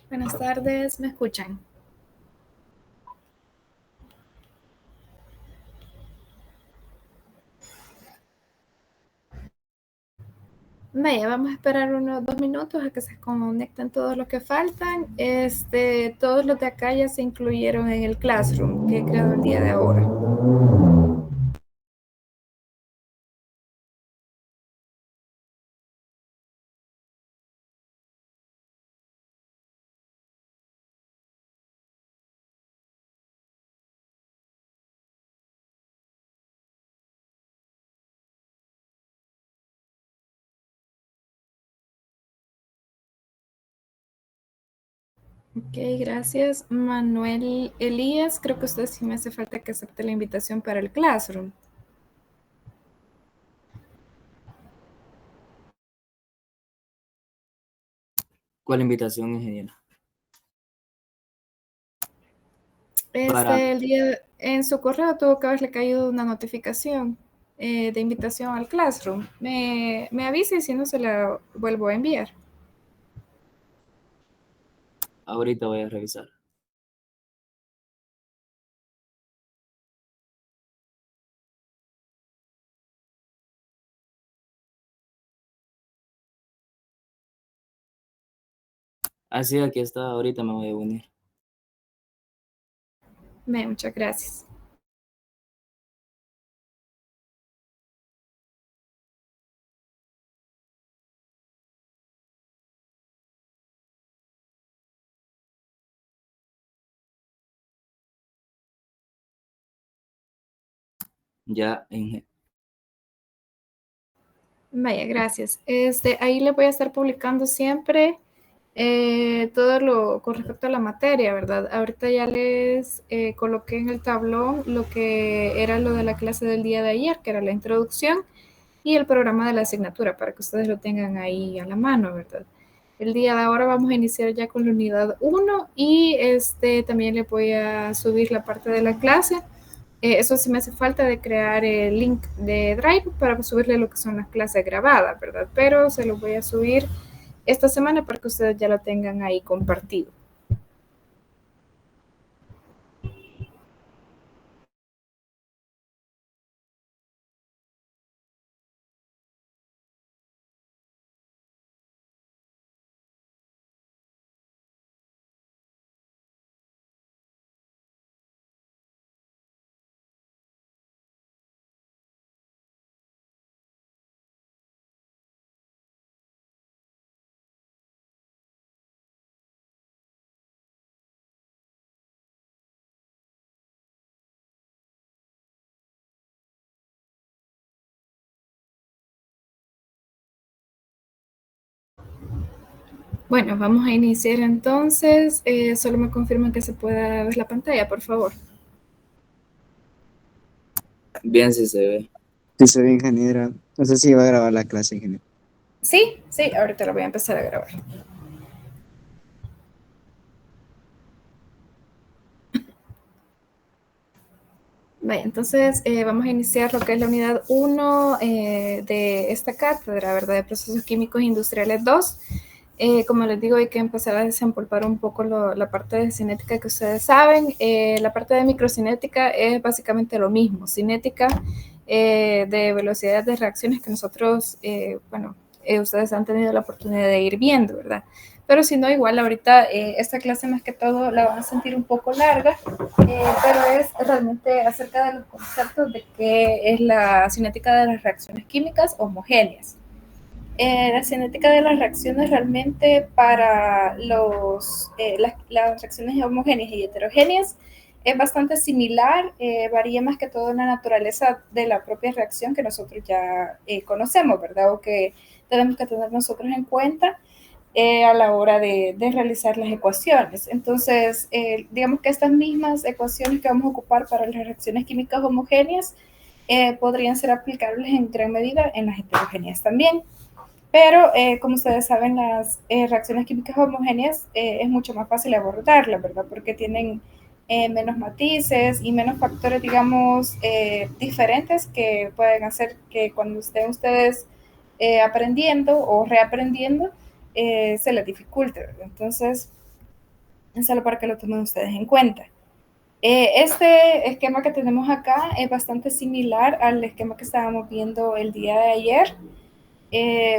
Buenas tardes, ¿me escuchan? Vaya, vamos a esperar unos 2 minutos a que se conecten todos los que faltan. Todos los de acá ya se incluyeron en el Classroom que he creado el día de ahora. Ok, gracias. Manuel Elías, creo que usted sí me hace falta que acepte la invitación para el Classroom. ¿Cuál invitación, ingeniera? Para El día en su correo tuvo que haberle caído una notificación de invitación al Classroom. Me avisa y si no se la vuelvo a enviar. ahorita voy a revisar. Así, aquí está, ahorita me voy a unir. Muchas gracias. Ya, Vaya, gracias. Ahí le voy a estar publicando siempre todo lo con respecto a la materia, ¿verdad? Ahorita ya les coloqué en el tablón lo que era lo de la clase del día de ayer, que era la introducción y el programa de la asignatura, para que ustedes lo tengan ahí a la mano, ¿verdad? El día de ahora vamos a iniciar ya con la unidad 1 y también le voy a subir la parte de la clase. Eso sí me hace falta de crear el link de Drive para subirle lo que son las clases grabadas, ¿verdad? Pero se lo voy a subir esta semana para que ustedes ya lo tengan ahí compartido. Bueno, vamos a iniciar entonces. Solo me confirman que se pueda ver la pantalla, por favor. bien, si se ve. Sí, se ve, ingeniera. No sé si va a grabar la clase, ingeniera. Sí, ahorita lo voy a empezar a grabar. Vale, entonces vamos a iniciar lo que es la unidad 1 de esta cátedra, ¿verdad? De Procesos Químicos Industriales 2. Como les digo, hay que empezar a desempolvar un poco la parte de cinética que ustedes saben. La parte de microcinética es básicamente lo mismo. Cinética de velocidades de reacciones que nosotros, ustedes han tenido la oportunidad de ir viendo, ¿verdad? Pero si no, igual ahorita esta clase más que todo la van a sentir un poco larga, pero es realmente acerca de los conceptos de qué es la cinética de las reacciones químicas homogéneas. La cinética de las reacciones realmente para las reacciones homogéneas y heterogéneas es bastante similar, varía más que todo en la naturaleza de la propia reacción que nosotros ya conocemos, ¿verdad? O que tenemos que tener nosotros en cuenta a la hora de realizar las ecuaciones. Entonces, digamos que estas mismas ecuaciones que vamos a ocupar para las reacciones químicas homogéneas podrían ser aplicables en gran medida en las heterogéneas también. Pero, como ustedes saben, las reacciones químicas homogéneas es mucho más fácil abordarlas, ¿verdad? Porque tienen menos matices y menos factores, digamos, diferentes que pueden hacer que cuando estén ustedes aprendiendo o reaprendiendo, se les dificulte, ¿verdad? Entonces, es solo para que lo tomen ustedes en cuenta. Este esquema que tenemos acá es bastante similar al esquema que estábamos viendo el día de ayer.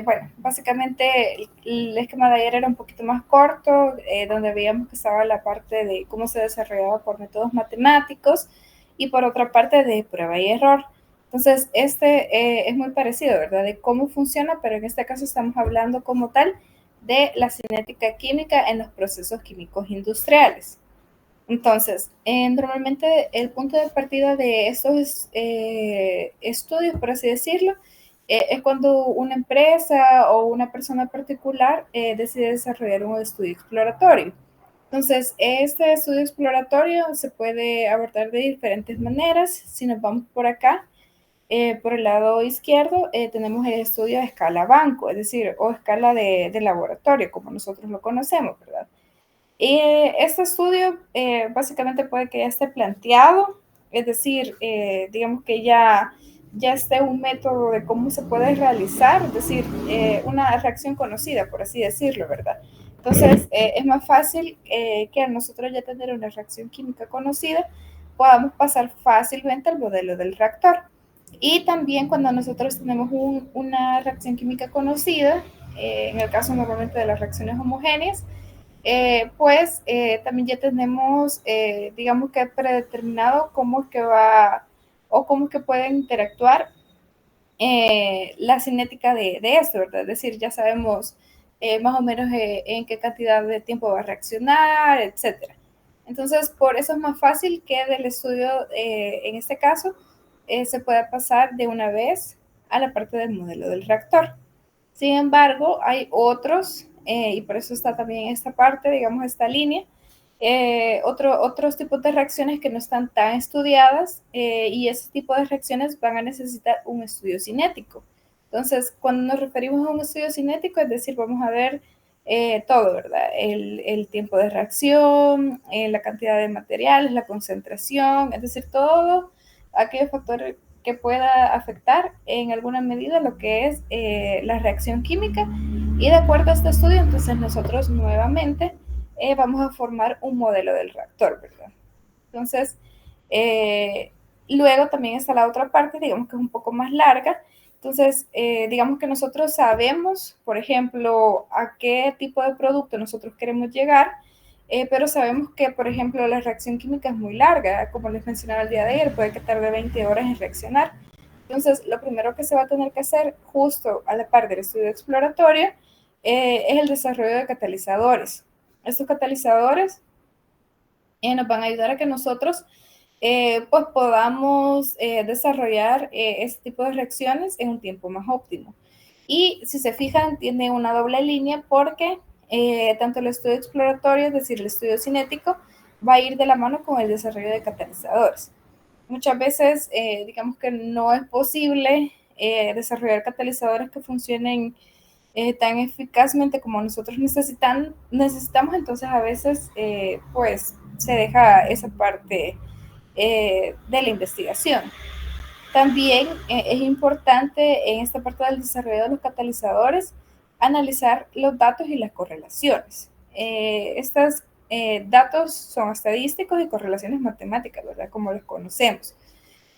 Bueno, básicamente el esquema de ayer era un poquito más corto, donde veíamos que estaba la parte de cómo se desarrollaba por métodos matemáticos y por otra parte de prueba y error. Entonces, es muy parecido, ¿verdad? De cómo funciona, pero en este caso estamos hablando como tal de la cinética química en los procesos químicos industriales. Entonces, normalmente el punto de partida de estos estudios, por así decirlo, es cuando una empresa o una persona particular decide desarrollar un estudio exploratorio. Entonces, este estudio exploratorio se puede abordar de diferentes maneras. Si nos vamos por acá, por el lado izquierdo, tenemos el estudio a escala banco, es decir, o escala de laboratorio, como nosotros lo conocemos, ¿verdad? Este estudio básicamente puede que ya esté planteado, es decir, digamos que ya esté un método de cómo se puede realizar, es decir, una reacción conocida, por así decirlo, ¿verdad? Entonces, es más fácil que al nosotros ya tener una reacción química conocida, podamos pasar fácilmente al modelo del reactor. Y también cuando nosotros tenemos una reacción química conocida, en el caso normalmente de las reacciones homogéneas, también ya tenemos, digamos que predeterminado cómo es que va o cómo es que pueden interactuar la cinética de esto, ¿verdad? Es decir, ya sabemos más o menos en qué cantidad de tiempo va a reaccionar, etcétera. Entonces, por eso es más fácil que del estudio, en este caso, se pueda pasar de una vez a la parte del modelo del reactor. Sin embargo, hay otros, y por eso está también esta parte, digamos, esta línea, otros tipos de reacciones que no están tan estudiadas y ese tipo de reacciones van a necesitar un estudio cinético. Entonces, cuando nos referimos a un estudio cinético, es decir, vamos a ver todo, ¿verdad? El tiempo de reacción, la cantidad de materiales, la concentración, es decir, todo aquellos factores que pueda afectar en alguna medida lo que es la reacción química. Y de acuerdo a este estudio, entonces nosotros nuevamente vamos a formar un modelo del reactor, ¿verdad? Entonces, luego también está la otra parte, digamos que es un poco más larga. Entonces, digamos que nosotros sabemos, por ejemplo, a qué tipo de producto nosotros queremos llegar, pero sabemos que, por ejemplo, la reacción química es muy larga, como les mencionaba el día de ayer, puede que tarde 20 horas en reaccionar. Entonces, lo primero que se va a tener que hacer justo a la par del estudio exploratorio es el desarrollo de catalizadores. Estos catalizadores nos van a ayudar a que nosotros pues podamos desarrollar este tipo de reacciones en un tiempo más óptimo. Y si se fijan, tiene una doble línea porque tanto el estudio exploratorio, es decir, el estudio cinético, va a ir de la mano con el desarrollo de catalizadores. Muchas veces, digamos que no es posible desarrollar catalizadores que funcionen tan eficazmente como nosotros necesitamos, entonces a veces pues se deja esa parte de la investigación. También es importante en esta parte del desarrollo de los catalizadores analizar los datos y las correlaciones. Estos datos son estadísticos y correlaciones matemáticas, ¿verdad? Como los conocemos.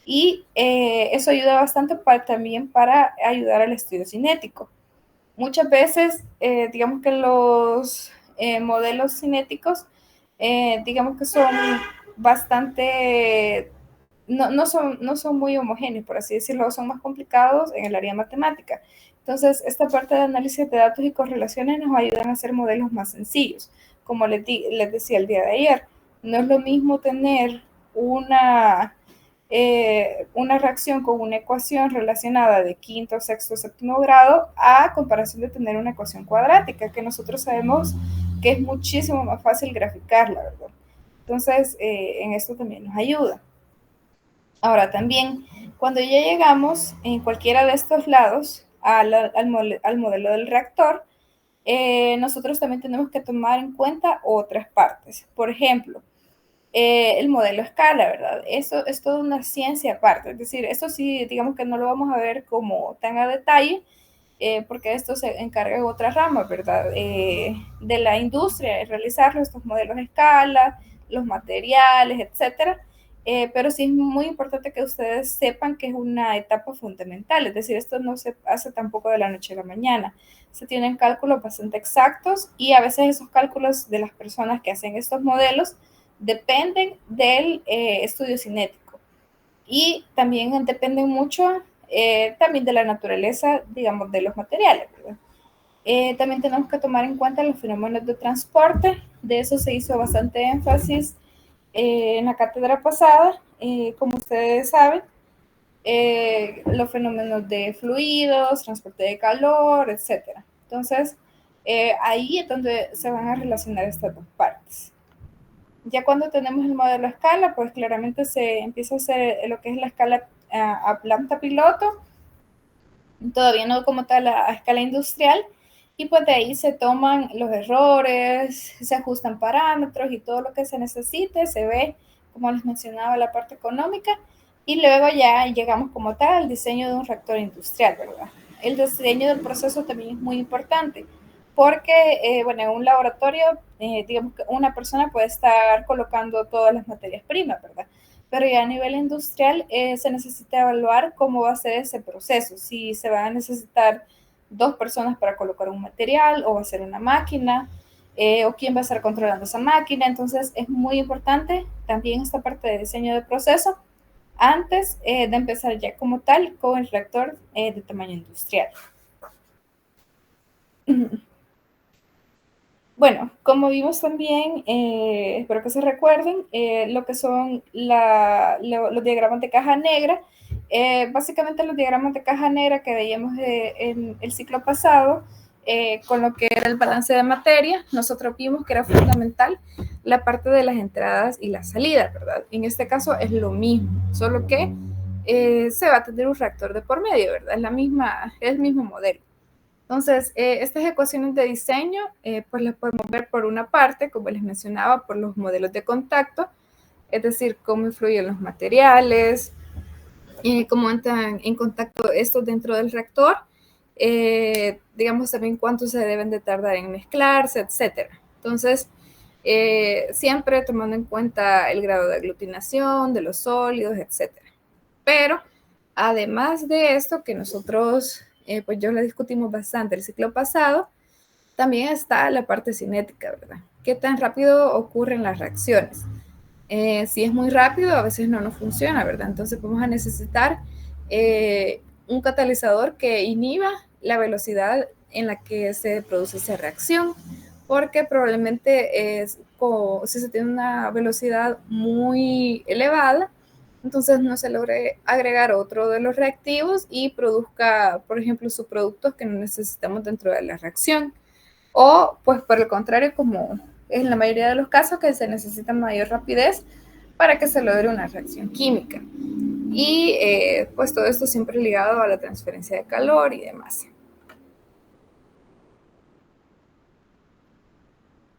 Y eso ayuda bastante también para ayudar al estudio cinético. Muchas veces, digamos que los modelos cinéticos, digamos que son bastante, no son muy homogéneos, por así decirlo, son más complicados en el área matemática. Entonces, esta parte de análisis de datos y correlaciones nos ayudan a hacer modelos más sencillos. Como les decía el día de ayer, no es lo mismo tener una reacción con una ecuación relacionada de quinto, sexto, séptimo grado a comparación de tener una ecuación cuadrática, que nosotros sabemos que es muchísimo más fácil graficarla, ¿verdad? Entonces, en esto también nos ayuda. Ahora, también, cuando ya llegamos en cualquiera de estos lados al modelo del reactor, nosotros también tenemos que tomar en cuenta otras partes. Por ejemplo, el modelo escala, ¿verdad? Eso es toda una ciencia aparte. Es decir, esto sí, digamos que no lo vamos a ver como tan a detalle, porque esto se encarga de otra rama, ¿verdad? De la industria, de realizar estos modelos de escala, los materiales, etcétera. Pero sí es muy importante que ustedes sepan que es una etapa fundamental, es decir, esto no se hace tampoco de la noche a la mañana. Se tienen cálculos bastante exactos y a veces esos cálculos de las personas que hacen estos modelos dependen del estudio cinético y también dependen mucho también de la naturaleza, digamos, de los materiales, ¿verdad? También tenemos que tomar en cuenta los fenómenos de transporte, de eso se hizo bastante énfasis en la cátedra pasada, como ustedes saben, los fenómenos de fluidos, transporte de calor, etcétera. Entonces, ahí es donde se van a relacionar estas dos partes. Ya cuando tenemos el modelo a escala, pues claramente se empieza a hacer lo que es la escala a planta piloto, todavía no como tal a escala industrial, y pues de ahí se toman los errores, se ajustan parámetros y todo lo que se necesite, se ve, como les mencionaba, la parte económica, y luego ya llegamos como tal al diseño de un reactor industrial, ¿verdad? El diseño del proceso también es muy importante, porque, bueno, en un laboratorio, digamos que una persona puede estar colocando todas las materias primas, ¿verdad? Pero ya a nivel industrial se necesita evaluar cómo va a ser ese proceso, si se van a necesitar 2 personas para colocar un material o va a ser una máquina, o quién va a estar controlando esa máquina. Entonces es muy importante también esta parte de diseño de proceso antes de empezar ya como tal con el reactor de tamaño industrial. Bueno, como vimos también, espero que se recuerden, lo que son los diagramas de caja negra. Básicamente los diagramas de caja negra que veíamos en el ciclo pasado, con lo que era el balance de materia, nosotros vimos que era fundamental la parte de las entradas y las salidas, ¿verdad? En este caso es lo mismo, solo que se va a tener un reactor de por medio, ¿verdad? Es el mismo modelo. Entonces, estas ecuaciones de diseño, pues las podemos ver por una parte, como les mencionaba, por los modelos de contacto, es decir, cómo influyen los materiales, cómo entran en contacto estos dentro del reactor, digamos también cuánto se deben de tardar en mezclarse, etc. Entonces, siempre tomando en cuenta el grado de aglutinación de los sólidos, etc. Pero, además de esto, que nosotros pues yo la discutimos bastante el ciclo pasado, también está la parte cinética, ¿verdad? ¿Qué tan rápido ocurren las reacciones? Si es muy rápido, a veces no nos funciona, ¿verdad? Entonces vamos a necesitar un catalizador que inhiba la velocidad en la que se produce esa reacción, porque probablemente si se tiene una velocidad muy elevada, entonces no se logre agregar otro de los reactivos y produzca, por ejemplo, subproductos que no necesitamos dentro de la reacción. O, pues, por el contrario, como en la mayoría de los casos, que se necesita mayor rapidez para que se logre una reacción química. Y, pues, todo esto siempre ligado a la transferencia de calor y demás.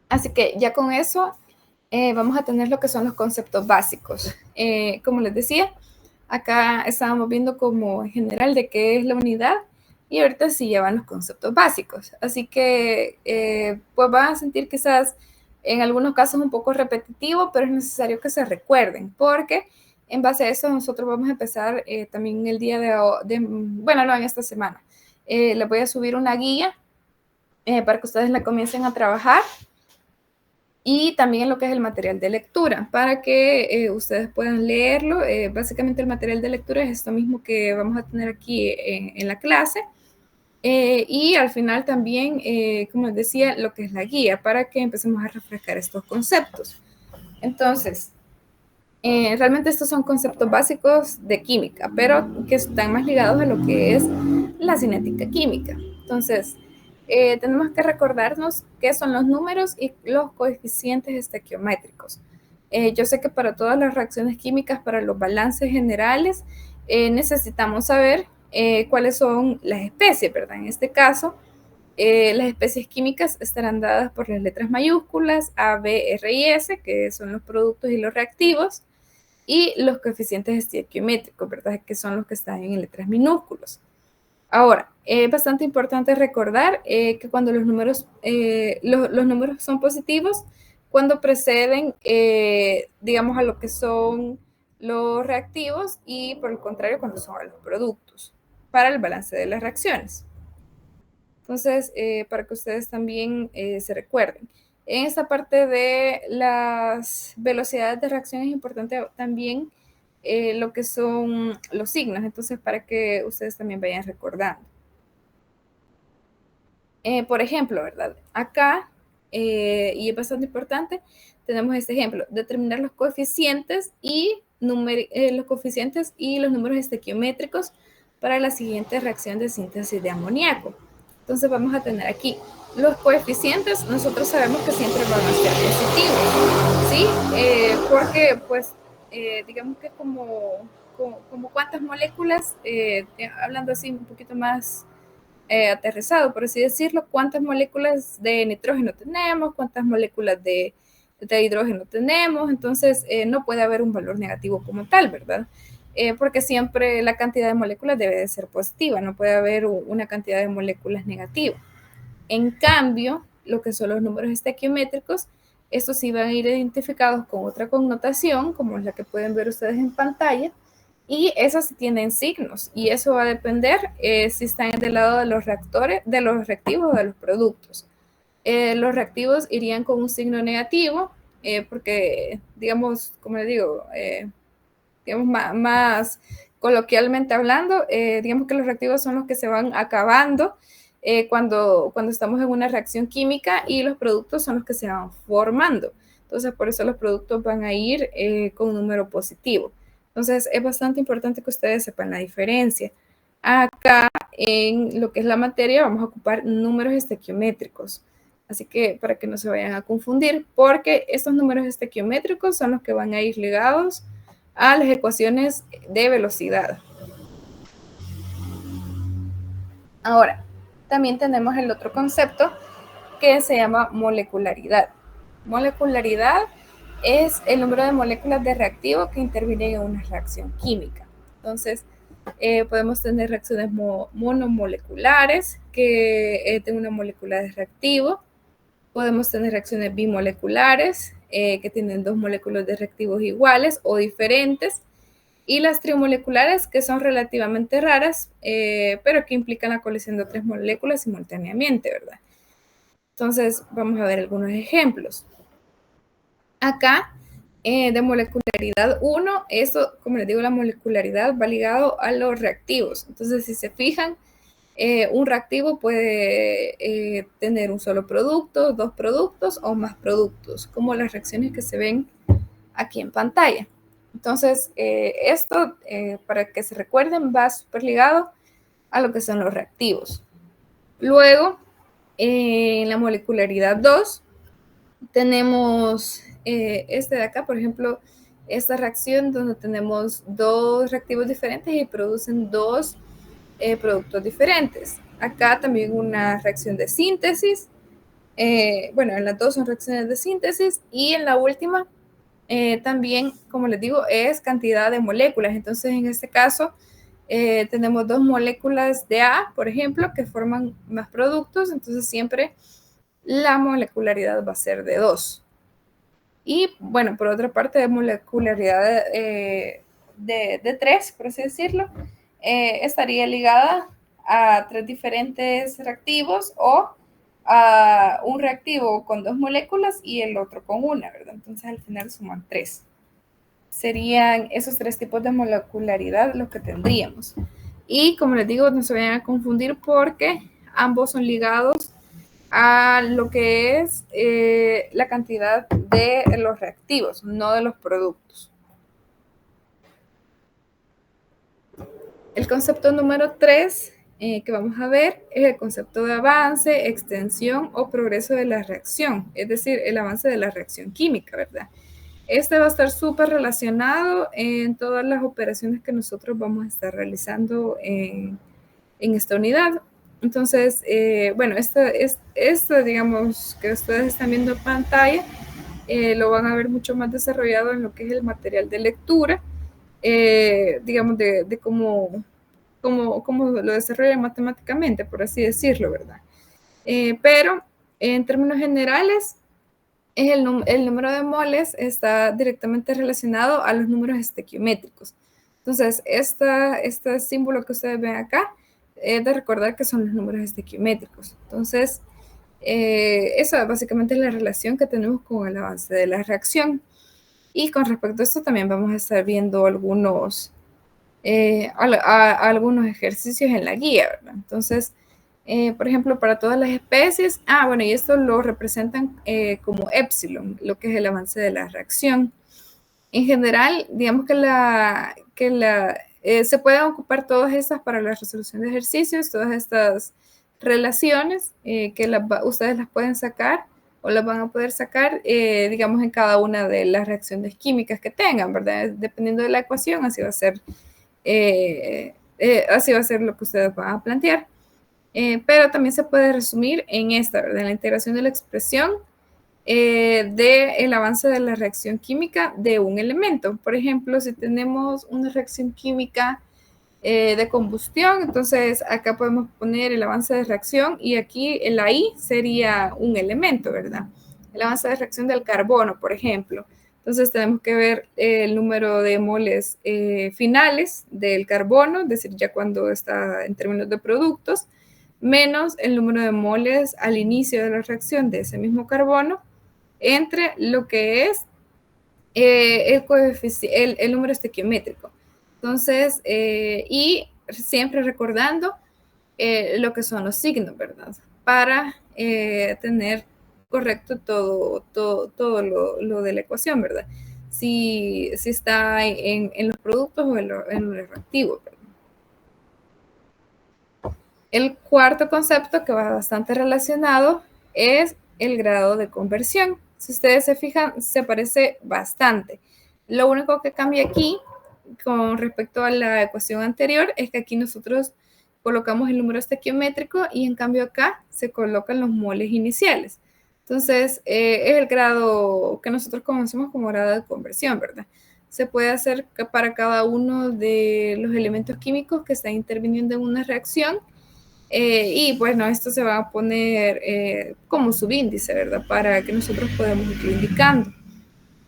Así que ya con eso vamos a tener lo que son los conceptos básicos. Como les decía, acá estábamos viendo como en general de qué es la unidad y ahorita sí llevan los conceptos básicos. Así que pues van a sentir quizás en algunos casos un poco repetitivo, pero es necesario que se recuerden porque en base a eso nosotros vamos a empezar también el día bueno, no, en esta semana. Les voy a subir una guía para que ustedes la comiencen a trabajar. Y también lo que es el material de lectura, para que ustedes puedan leerlo. Básicamente el material de lectura es esto mismo que vamos a tener aquí en la clase. Y al final también, como les decía, lo que es la guía, para que empecemos a refrescar estos conceptos. Entonces, Realmente estos son conceptos básicos de química, pero que están más ligados a lo que es la cinética química. Entonces, tenemos que recordarnos qué son los números y los coeficientes estequiométricos. Yo sé que para todas las reacciones químicas, para los balances generales, necesitamos saber cuáles son las especies, ¿verdad? En este caso, las especies químicas estarán dadas por las letras mayúsculas A, B, R y S, que son los productos y los reactivos, y los coeficientes estequiométricos, ¿verdad? Que son los que están en letras minúsculas. Ahora, es bastante importante recordar que cuando los números son positivos, cuando preceden, digamos, a lo que son los reactivos y por el contrario, cuando son a los productos, para el balance de las reacciones. Entonces, para que ustedes también se recuerden. En esta parte de las velocidades de reacción es importante también lo que son los signos, entonces para que ustedes también vayan recordando. Por ejemplo, ¿verdad? Acá, y es bastante importante, tenemos este ejemplo, determinar los coeficientes y los números estequiométricos para la siguiente reacción de síntesis de amoníaco. Entonces vamos a tener aquí los coeficientes, nosotros sabemos que siempre van a ser positivos, ¿sí? Porque, pues, digamos que como cuántas moléculas, hablando así un poquito más aterrizado, por así decirlo, cuántas moléculas de nitrógeno tenemos, cuántas moléculas de hidrógeno tenemos, entonces no puede haber un valor negativo como tal, ¿verdad? Porque siempre la cantidad de moléculas debe de ser positiva, no puede haber una cantidad de moléculas negativa. En cambio, lo que son los números estequiométricos, estos sí van a ir identificados con otra connotación, como es la que pueden ver ustedes en pantalla, y esas tienen signos, y eso va a depender si están del lado de los reactores, de los reactivos o de los productos. Los reactivos irían con un signo negativo, porque, digamos, como les digo, digamos, más coloquialmente hablando, digamos que los reactivos son los que se van acabando cuando estamos en una reacción química, y los productos son los que se van formando. Entonces, por eso los productos van a ir con un número positivo. Entonces, es bastante importante que ustedes sepan la diferencia. Acá, en lo que es la materia, vamos a ocupar números estequiométricos. Así que para que no se vayan a confundir, porque estos números estequiométricos son los que van a ir ligados a las ecuaciones de velocidad. Ahora, también tenemos el otro concepto que se llama molecularidad. Molecularidad es el número de moléculas de reactivo que intervienen en una reacción química. Entonces, podemos tener reacciones monomoleculares que tienen una molécula de reactivo. Podemos tener reacciones bimoleculares que tienen dos moléculas de reactivos iguales o diferentes. Y las trimoleculares, que son relativamente raras, pero que implican la colisión de tres moléculas simultáneamente, ¿verdad? Entonces, vamos a ver algunos ejemplos. Acá, de molecularidad 1, eso, como les digo, la molecularidad va ligado a los reactivos. Entonces, si se fijan, un reactivo puede tener un solo producto, dos productos o más productos, como las reacciones que se ven aquí en pantalla. Entonces, esto, para que se recuerden, va súper ligado a lo que son los reactivos. Luego, en la molecularidad 2, tenemos este de acá, por ejemplo, esta reacción donde tenemos dos reactivos diferentes y producen dos productos diferentes. Acá también una reacción de síntesis. Bueno, en las dos son reacciones de síntesis, y en la última también, como les digo, es cantidad de moléculas. Entonces, en este caso, tenemos dos moléculas de A, por ejemplo, que forman más productos. Entonces, siempre la molecularidad va a ser de 2. Y, bueno, por otra parte, de molecularidad de 3, por así decirlo, estaría ligada a 3 diferentes reactivos, o a un reactivo con 2 moléculas y el otro con una, ¿verdad? Entonces, al final suman 3. Serían esos 3 tipos de molecularidad los que tendríamos. Y, como les digo, no se vayan a confundir, porque ambos son ligados a lo que es la cantidad de los reactivos, no de los productos. El concepto número 3 que vamos a ver es el concepto de avance, extensión o progreso de la reacción, es decir, el avance de la reacción química, ¿verdad? Este va a estar súper relacionado en todas las operaciones que nosotros vamos a estar realizando en esta unidad. Entonces, bueno, esto, digamos, que ustedes están viendo en pantalla, lo van a ver mucho más desarrollado en lo que es el material de lectura, digamos, de cómo lo desarrollan matemáticamente, por así decirlo, ¿verdad? Pero en términos generales, el número de moles está directamente relacionado a los números estequiométricos. Entonces, este símbolo que ustedes ven acá es de recordar que son los números estequiométricos. Entonces, esa básicamente es la relación que tenemos con el avance de la reacción. Y con respecto a esto también vamos a estar viendo algunos algunos ejercicios en la guía, ¿verdad? Entonces, por ejemplo, para todas las especies, bueno, y esto lo representan como epsilon, lo que es el avance de la reacción. En general, digamos que se pueden ocupar todas estas para la resolución de ejercicios, todas estas relaciones ustedes las pueden sacar o las van a poder sacar, digamos, en cada una de las reacciones químicas que tengan, ¿verdad? Dependiendo de la ecuación, así va a ser lo que ustedes van a plantear. Pero también se puede resumir en esta, ¿verdad? En la integración de la expresión del avance de la reacción química de un elemento. Por ejemplo, si tenemos una reacción química de combustión, entonces acá podemos poner el avance de reacción y aquí la I sería un elemento, ¿verdad? El avance de reacción del carbono, por ejemplo. Entonces tenemos que ver el número de moles finales del carbono, es decir, ya cuando está en términos de productos, menos el número de moles al inicio de la reacción de ese mismo carbono, entre lo que es el número estequiométrico. Entonces, y siempre recordando lo que son los signos, ¿verdad? Para tener correcto todo lo de la ecuación, ¿verdad? Si está en los productos o en los reactivos, ¿verdad? El cuarto concepto que va bastante relacionado es el grado de conversión. Si ustedes se fijan, se parece bastante. Lo único que cambia aquí con respecto a la ecuación anterior es que aquí nosotros colocamos el número estequiométrico y en cambio acá se colocan los moles iniciales. Entonces, es el grado que nosotros conocemos como grado de conversión, ¿verdad? Se puede hacer para cada uno de los elementos químicos que están interviniendo en una reacción. Y bueno, esto se va a poner como subíndice, ¿verdad? Para que nosotros podamos ir indicando.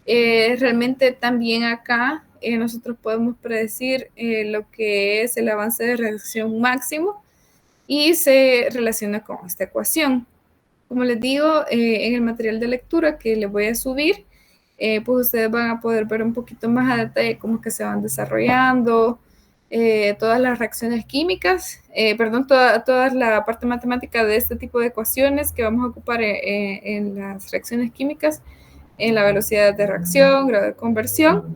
Realmente también acá nosotros podemos predecir lo que es el avance de reacción máximo y se relaciona con esta ecuación. Como les digo, en el material de lectura que les voy a subir, pues ustedes van a poder ver un poquito más a detalle cómo es que se van desarrollando todas las reacciones químicas, toda la parte matemática de este tipo de ecuaciones que vamos a ocupar en las reacciones químicas, en la velocidad de reacción, grado de conversión,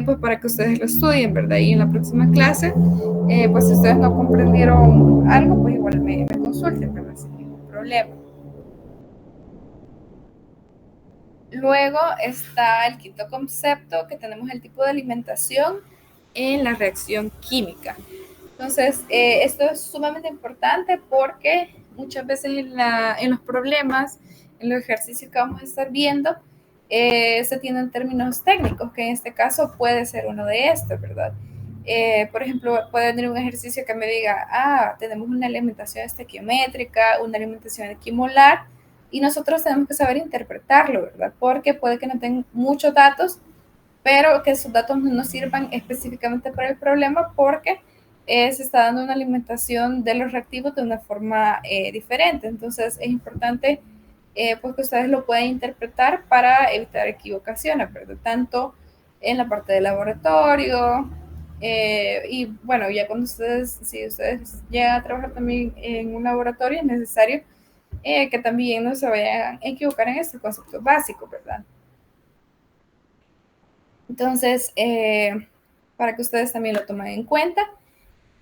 pues para que ustedes lo estudien, ¿verdad? Y en la próxima clase, pues si ustedes no comprendieron algo, pues igual me consulten, ¿verdad? Sin ningún problema. Luego está el quinto concepto, que tenemos el tipo de alimentación en la reacción química. Entonces, esto es sumamente importante porque muchas veces en los problemas, en los ejercicios que vamos a estar viendo, se tienen términos técnicos, que en este caso puede ser uno de estos, ¿verdad? Por ejemplo, puede tener un ejercicio que me diga, tenemos una alimentación estequiométrica, una alimentación equimolar, y nosotros tenemos que saber interpretarlo, ¿verdad? Porque puede que no tengan muchos datos, pero que esos datos no nos sirvan específicamente para el problema porque se está dando una alimentación de los reactivos de una forma diferente. Entonces es importante pues que ustedes lo puedan interpretar para evitar equivocaciones, ¿verdad? Tanto en la parte de laboratorio y bueno, ya cuando si ustedes llegan a trabajar también en un laboratorio, es necesario que también no se vayan a equivocar en estos conceptos básicos, ¿verdad? Entonces, para que ustedes también lo tomen en cuenta.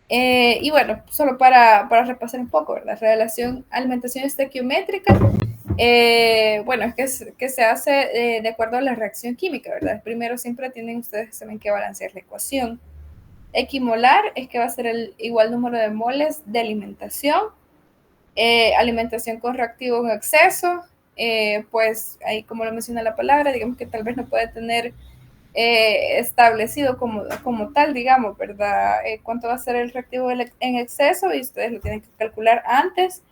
Y bueno, solo para repasar un poco, ¿verdad? Relación alimentación estequiométrica, bueno, es que se hace de acuerdo a la reacción química, ¿verdad? Primero siempre tienen ustedes saben que balancear la ecuación. Equimolar es que va a ser el igual número de moles de alimentación. Alimentación con reactivo en exceso, pues ahí como lo menciona la palabra, digamos que tal vez no puede tener establecido como tal, digamos, ¿verdad? Cuánto va a ser el reactivo en exceso y ustedes lo tienen que calcular antes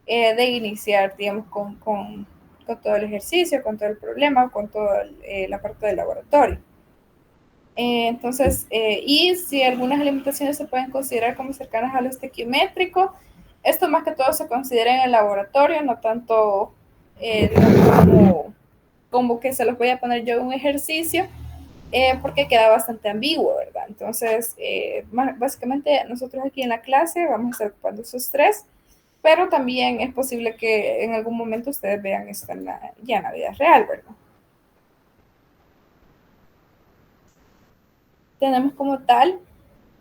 de iniciar, digamos, con todo el ejercicio, con todo el problema, con toda la parte del laboratorio. Entonces, y si algunas alimentaciones se pueden considerar como cercanas a lo estequiométrico, esto más que todo se considera en el laboratorio, no tanto como que se los voy a poner yo en un ejercicio, porque queda bastante ambiguo, ¿verdad? Entonces, básicamente nosotros aquí en la clase vamos a estar ocupando esos tres, pero también es posible que en algún momento ustedes vean esto ya en la vida real, ¿verdad? Tenemos como tal,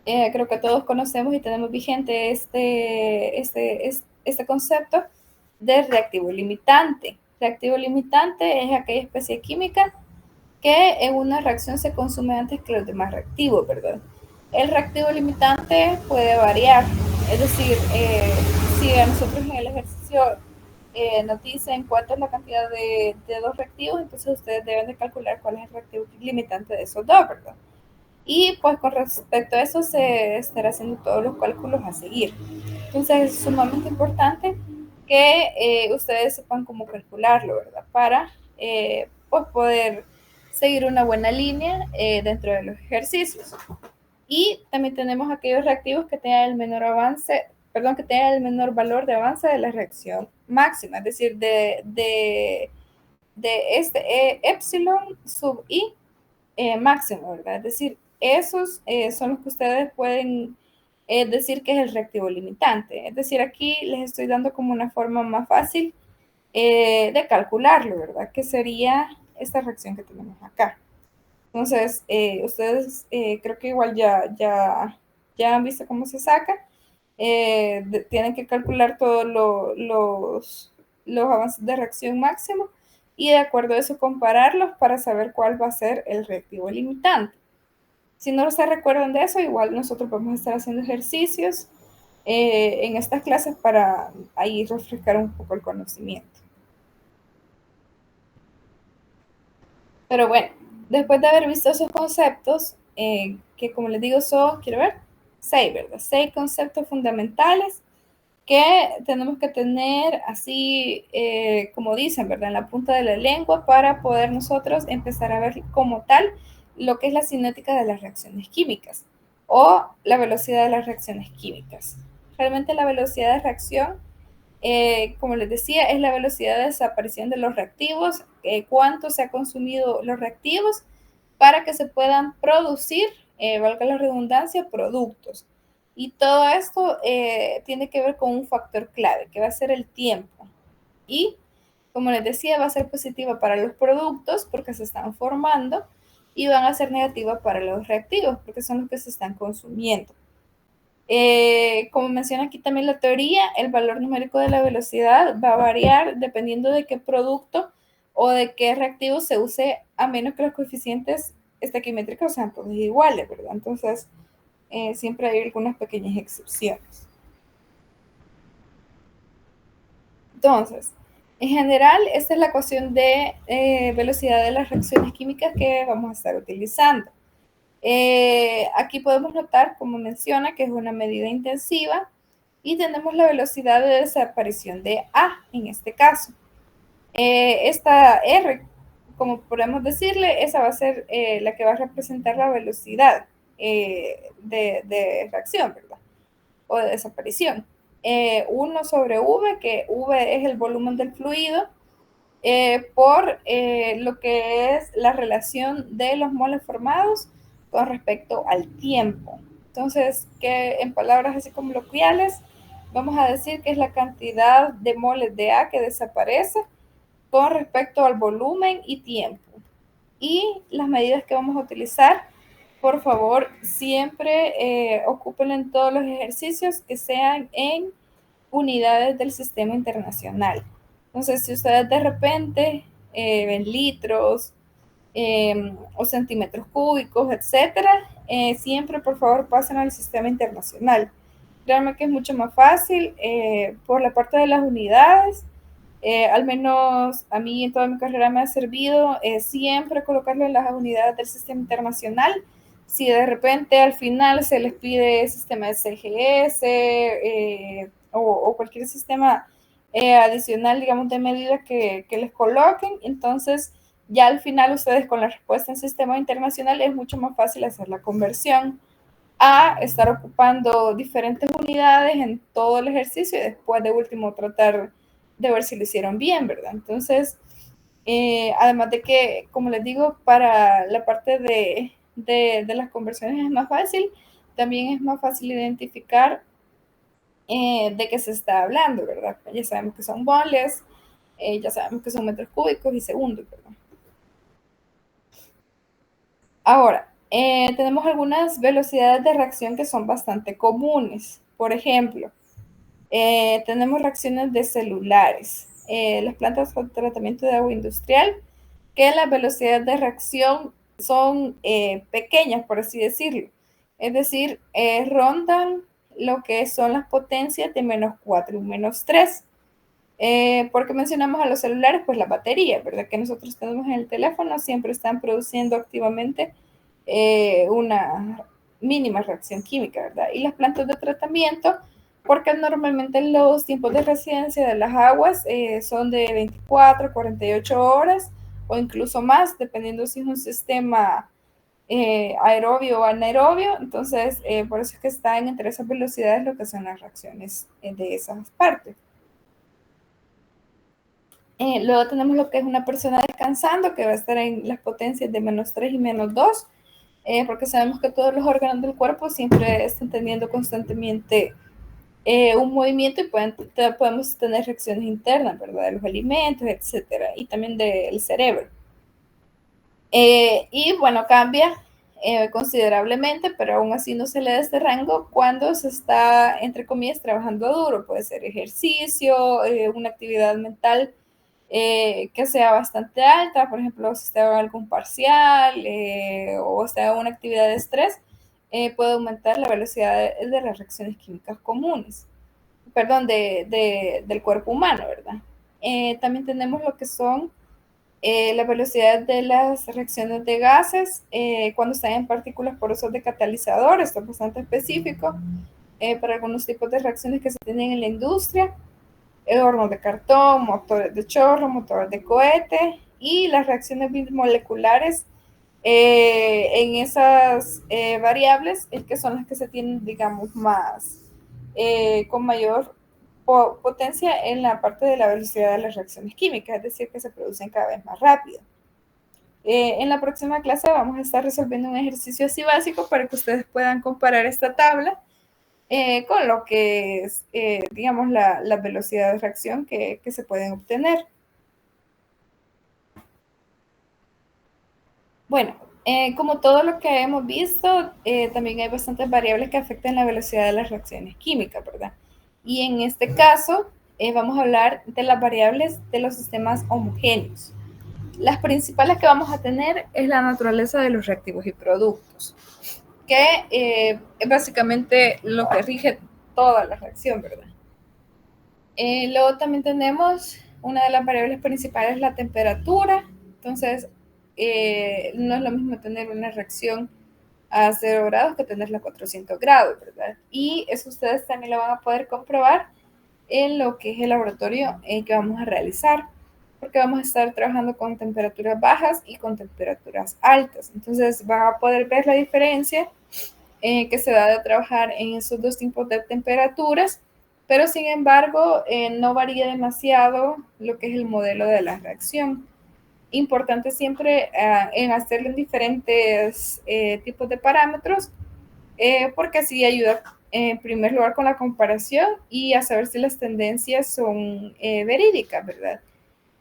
creo que todos conocemos y tenemos vigente este concepto de reactivo limitante. Reactivo limitante es aquella especie química que en una reacción se consume antes que los demás reactivos, ¿verdad? El reactivo limitante puede variar, es decir, si a nosotros en el ejercicio nos dicen cuánto es la cantidad de dos reactivos, entonces ustedes deben de calcular cuál es el reactivo limitante de esos dos, ¿verdad? Y pues con respecto a eso se estará haciendo todos los cálculos a seguir. Entonces es sumamente importante que ustedes sepan cómo calcularlo, ¿verdad? Para pues poder seguir una buena línea dentro de los ejercicios. Y también tenemos aquellos reactivos que tengan el menor avance, perdón, que tengan el menor valor de avance de la reacción máxima, es decir, de este epsilon sub i máximo, ¿verdad? Es decir, esos son los que ustedes pueden decir que es el reactivo limitante. Es decir, aquí les estoy dando como una forma más fácil de calcularlo, ¿verdad? Que sería esta reacción que tenemos acá. Entonces, ustedes creo que igual ya han visto cómo se saca. Tienen que calcular todos los avances de reacción máximo y de acuerdo a eso compararlos para saber cuál va a ser el reactivo limitante. Si no se recuerdan de eso, igual nosotros vamos a estar haciendo ejercicios en estas clases para ahí refrescar un poco el conocimiento. Pero bueno, después de haber visto esos conceptos, que como les digo son, quiero ver, 6, ¿verdad? 6 conceptos fundamentales que tenemos que tener así, como dicen, ¿verdad? En la punta de la lengua para poder nosotros empezar a ver como tal lo que es la cinética de las reacciones químicas o la velocidad de las reacciones químicas. Realmente la velocidad de reacción, como les decía, es la velocidad de desaparición de los reactivos, cuánto se ha consumido los reactivos para que se puedan producir, valga la redundancia, productos. Y todo esto tiene que ver con un factor clave, que va a ser el tiempo. Y, como les decía, va a ser positiva para los productos porque se están formando y van a ser negativa para los reactivos porque son los que se están consumiendo. Como menciona aquí también la teoría, el valor numérico de la velocidad va a variar dependiendo de qué producto o de qué reactivo se use, a menos que los coeficientes estequiométricos sean todos iguales, ¿verdad? Entonces, siempre hay algunas pequeñas excepciones. Entonces, en general, esta es la ecuación de velocidad de las reacciones químicas que vamos a estar utilizando. Aquí podemos notar, como menciona, que es una medida intensiva y tenemos la velocidad de desaparición de A en este caso. Esta R, como podemos decirle, esa va a ser la que va a representar la velocidad de reacción, ¿verdad? O de desaparición. 1 sobre V, que V es el volumen del fluido, por lo que es la relación de los moles formados con respecto al tiempo. Entonces, que en palabras así coloquiales, vamos a decir que es la cantidad de moles de A que desaparece con respecto al volumen y tiempo. Y las medidas que vamos a utilizar por favor, siempre ocupen en todos los ejercicios que sean en unidades del sistema internacional. Entonces, si ustedes de repente ven litros o centímetros cúbicos, etcétera, siempre por favor pasen al sistema internacional. Créanme que es mucho más fácil por la parte de las unidades. Al menos a mí en toda mi carrera me ha servido siempre colocarlo en las unidades del sistema internacional. Si de repente al final se les pide sistema de CGS o cualquier sistema adicional, digamos, de medida que les coloquen, entonces ya al final ustedes con la respuesta en sistema internacional es mucho más fácil hacer la conversión a estar ocupando diferentes unidades en todo el ejercicio y después de último tratar de ver si lo hicieron bien, ¿verdad? Entonces, además de que, como les digo, para la parte de las conversiones es más fácil, también es más fácil identificar de qué se está hablando, ¿verdad? Ya sabemos que son moles, ya sabemos que son metros cúbicos y segundos, ¿verdad? Ahora, tenemos algunas velocidades de reacción que son bastante comunes. Por ejemplo, tenemos reacciones de celulares, las plantas de tratamiento de agua industrial, que las velocidades de reacción son pequeñas, por así decirlo. Es decir, rondan lo que son las potencias de -4 y -3. ¿Por qué mencionamos a los celulares? Pues la batería, ¿verdad? Que nosotros tenemos en el teléfono siempre están produciendo activamente una mínima reacción química, ¿verdad? Y las plantas de tratamiento, porque normalmente los tiempos de residencia de las aguas son de 24, 48 horas o incluso más, dependiendo si es un sistema aerobio o anaerobio. Entonces, por eso es que están entre esas velocidades lo que son las reacciones de esas partes. Luego tenemos lo que es una persona descansando, que va a estar en las potencias de -3 y -2, porque sabemos que todos los órganos del cuerpo siempre están teniendo constantemente un movimiento y podemos tener reacciones internas, ¿verdad? De los alimentos, etcétera, y también del cerebro. Y bueno, cambia considerablemente, pero aún así no se le da este rango cuando se está, entre comillas, trabajando duro. Puede ser ejercicio, una actividad mental que sea bastante alta, por ejemplo, si está en algún parcial o está en una actividad de estrés, puede aumentar la velocidad de las reacciones químicas comunes, perdón, del cuerpo humano, ¿verdad? También tenemos lo que son la velocidad de las reacciones de gases cuando están en partículas porosas de catalizador. Esto es bastante específico para algunos tipos de reacciones que se tienen en la industria. Hornos de cartón, motores de chorro, motores de cohete y las reacciones bimoleculares en esas variables es que son las que se tienen, digamos, más con mayor potencia en la parte de la velocidad de las reacciones químicas, es decir, que se producen cada vez más rápido. En la próxima clase vamos a estar resolviendo un ejercicio así básico para que ustedes puedan comparar esta tabla con lo que es, digamos, la velocidad de reacción que se pueden obtener. Bueno, como todo lo que hemos visto, también hay bastantes variables que afectan la velocidad de las reacciones químicas, ¿verdad? Y en este caso, vamos a hablar de las variables de los sistemas homogéneos. Las principales que vamos a tener es la naturaleza de los reactivos y productos, que es básicamente lo que rige toda la reacción, ¿verdad? Luego también tenemos una de las variables principales, la temperatura. Entonces, no es lo mismo tener una reacción a 0 grados que tenerla a 400 grados, ¿verdad? Y eso ustedes también lo van a poder comprobar en lo que es el laboratorio que vamos a realizar, porque vamos a estar trabajando con temperaturas bajas y con temperaturas altas. Entonces, van a poder ver la diferencia que se da de trabajar en esos dos tipos de temperaturas, pero sin embargo no varía demasiado lo que es el modelo de la reacción. Importante siempre en hacerlo en diferentes tipos de parámetros, porque así ayuda en primer lugar con la comparación y a saber si las tendencias son verídicas, ¿verdad?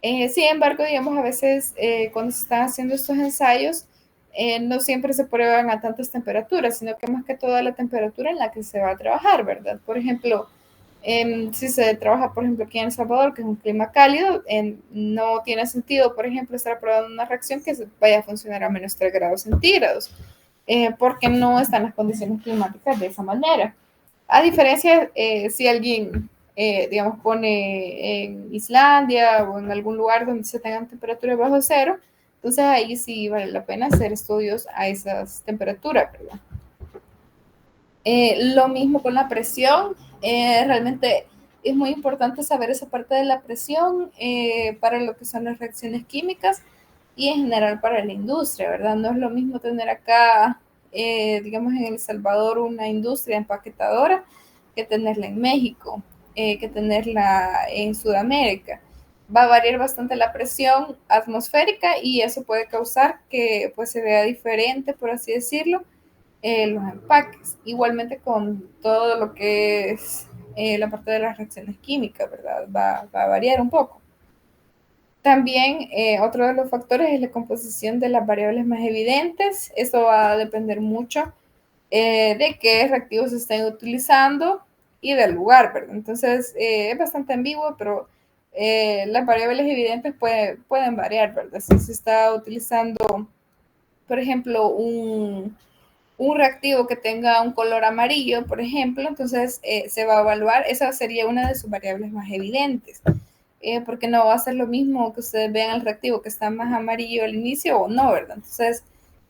Sin embargo, digamos, a veces cuando se están haciendo estos ensayos, no siempre se prueban a tantas temperaturas, sino que más que toda la temperatura en la que se va a trabajar, ¿verdad? Por ejemplo, si se trabaja, por ejemplo, aquí en El Salvador, que es un clima cálido, no tiene sentido, por ejemplo, estar probando una reacción que vaya a funcionar a menos 3 grados centígrados, porque no están las condiciones climáticas de esa manera. A diferencia, si alguien, digamos, pone en Islandia o en algún lugar donde se tengan temperaturas bajo cero, entonces ahí sí vale la pena hacer estudios a esas temperaturas, ¿verdad? Lo mismo con la presión, realmente es muy importante saber esa parte de la presión para lo que son las reacciones químicas y en general para la industria, ¿verdad? No es lo mismo tener acá, digamos, en El Salvador una industria empaquetadora que tenerla en México, que tenerla en Sudamérica. Va a variar bastante la presión atmosférica y eso puede causar que pues, se vea diferente, por así decirlo, los empaques. Igualmente con todo lo que es la parte de las reacciones químicas, ¿verdad? Va a variar un poco. También otro de los factores es la composición de las variables más evidentes. Esto va a depender mucho de qué reactivos se estén utilizando y del lugar, ¿verdad? Entonces es bastante ambiguo, pero las variables evidentes pueden variar, ¿verdad? Si se está utilizando, por ejemplo, un reactivo que tenga un color amarillo, por ejemplo, entonces se va a evaluar, esa sería una de sus variables más evidentes, porque no va a ser lo mismo que ustedes vean el reactivo que está más amarillo al inicio o no, ¿verdad? Entonces,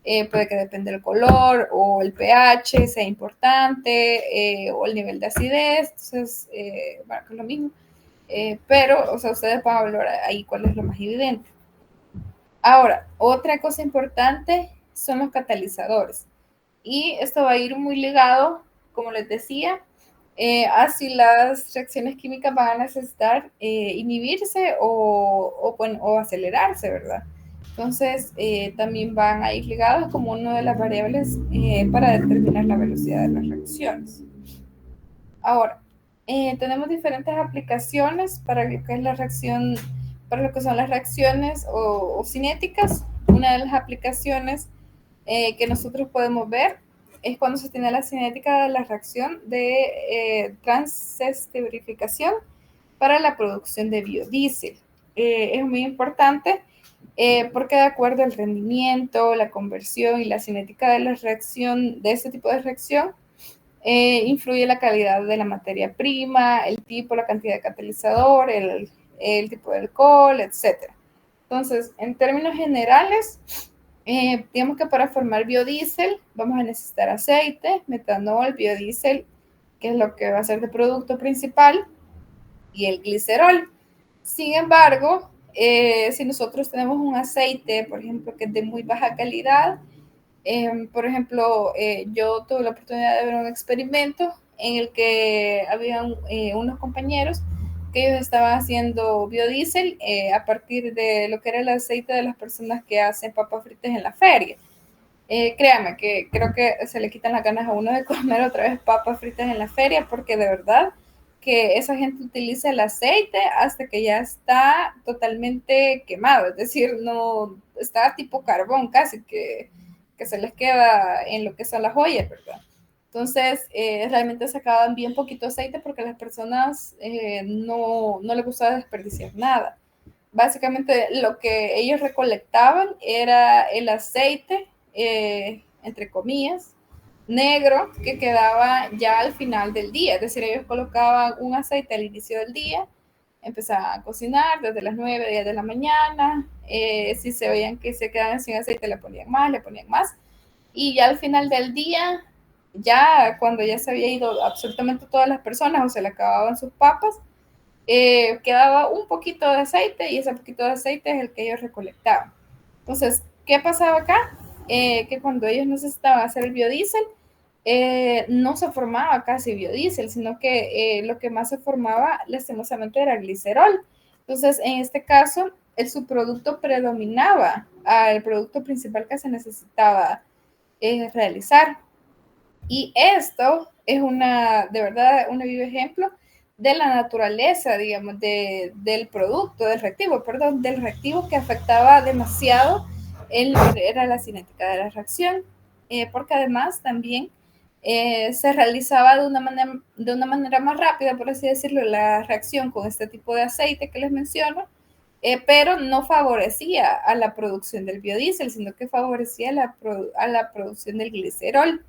puede que depende del color o el pH sea importante o el nivel de acidez, entonces, bueno, que es lo mismo, pero, o sea, ustedes van a evaluar ahí cuál es lo más evidente. Ahora, otra cosa importante son los catalizadores. Y esto va a ir muy ligado, como les decía, a si las reacciones químicas van a necesitar inhibirse o acelerarse, ¿verdad? Entonces, también van a ir ligados como una de las variables para determinar la velocidad de las reacciones. Ahora, tenemos diferentes aplicaciones para lo que es la reacción, para lo que son las reacciones o cinéticas. Una de las aplicaciones que nosotros podemos ver es cuando se tiene la cinética de la reacción de transesterificación para la producción de biodiesel. Es muy importante porque de acuerdo al rendimiento, la conversión y la cinética de la reacción, de este tipo de reacción, influye la calidad de la materia prima, el tipo, la cantidad de catalizador, el tipo de alcohol, etc. Entonces, en términos generales, digamos que para formar biodiesel vamos a necesitar aceite, metanol, biodiesel, que es lo que va a ser de producto principal, y el glicerol. Sin embargo, si nosotros tenemos un aceite, por ejemplo, que es de muy baja calidad, por ejemplo, yo tuve la oportunidad de ver un experimento en el que habían unos compañeros que ellos estaban haciendo biodiesel a partir de lo que era el aceite de las personas que hacen papas fritas en la feria. Créame que creo que se le quitan las ganas a uno de comer otra vez papas fritas en la feria porque de verdad que esa gente utiliza el aceite hasta que ya está totalmente quemado, es decir, no está tipo carbón casi que se les queda en lo que son las joyas, ¿verdad? Entonces, realmente sacaban bien poquito aceite porque a las personas no les gustaba desperdiciar nada. Básicamente lo que ellos recolectaban era el aceite, entre comillas, negro que quedaba ya al final del día. Es decir, ellos colocaban un aceite al inicio del día, empezaban a cocinar desde las 9, 10 de la mañana. Si se veían que se quedaban sin aceite, le ponían más. Y ya al final del día, ya cuando ya se había ido absolutamente todas las personas o se le acababan sus papas, quedaba un poquito de aceite y ese poquito de aceite es el que ellos recolectaban. Entonces, ¿qué pasaba acá? Que cuando ellos necesitaban hacer el biodiesel, no se formaba casi biodiesel, sino que lo que más se formaba lastimosamente era glicerol. Entonces, en este caso, el subproducto predominaba al producto principal que se necesitaba realizar. Y esto es de verdad, un vivo ejemplo de la naturaleza, digamos, del producto, del reactivo que afectaba demasiado era la cinética de la reacción, porque además también se realizaba de una manera más rápida, por así decirlo, la reacción con este tipo de aceite que les menciono, pero no favorecía a la producción del biodiesel, sino que favorecía a la producción del glicerol.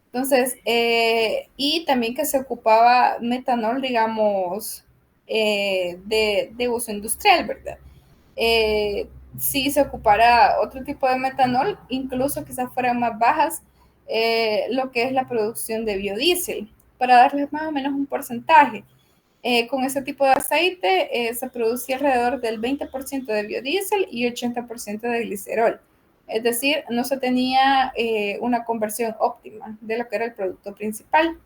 Entonces, y también que se ocupaba metanol, digamos, de uso industrial, ¿verdad? Si se ocupara otro tipo de metanol, incluso quizás fueran más bajas lo que es la producción de biodiesel, para darles más o menos un porcentaje. Con ese tipo de aceite se producía alrededor del 20% de biodiesel y 80% de glicerol. Es decir, no se tenía una conversión óptima de lo que era el producto principal.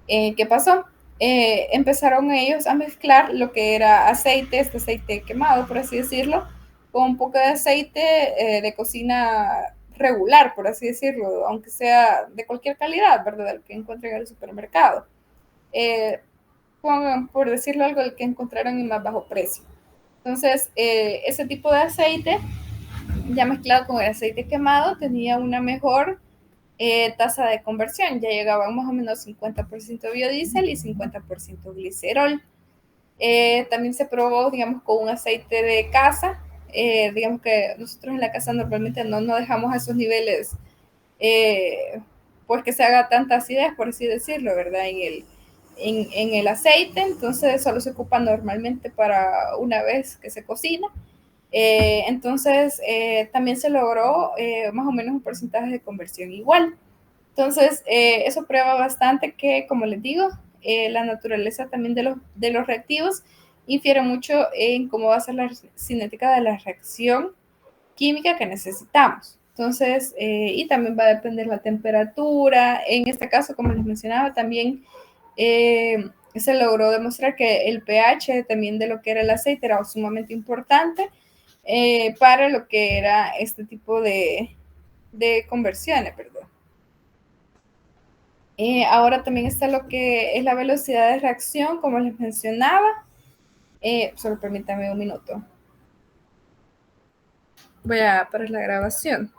¿Qué pasó? Empezaron ellos a mezclar lo que era aceite, este aceite quemado, por así decirlo, con un poco de aceite de cocina regular, por así decirlo, aunque sea de cualquier calidad, ¿verdad? El que encuentren en el supermercado. Por decirlo algo, el que encontraron en más bajo precio. Entonces, ese tipo de aceite, ya mezclado con el aceite quemado, tenía una mejor tasa de conversión. Ya llegaban más o menos 50% biodiesel y 50% glicerol. También se probó, digamos, con un aceite de casa. Digamos que nosotros en la casa normalmente no dejamos esos niveles, pues que se haga tanta acidez, por así decirlo, ¿verdad? En el aceite, entonces solo se ocupa normalmente para una vez que se cocina. Entonces, también se logró más o menos un porcentaje de conversión igual. Entonces, eso prueba bastante que, como les digo, la naturaleza también de los reactivos infiere mucho en cómo va a ser la cinética de la reacción química que necesitamos. Entonces, y también va a depender la temperatura. En este caso, como les mencionaba, también se logró demostrar que el pH también de lo que era el aceite era sumamente importante para lo que era este tipo de conversiones, ¿verdad? Ahora también está lo que es la velocidad de reacción, como les mencionaba. Solo permítame un minuto. Voy a parar la grabación.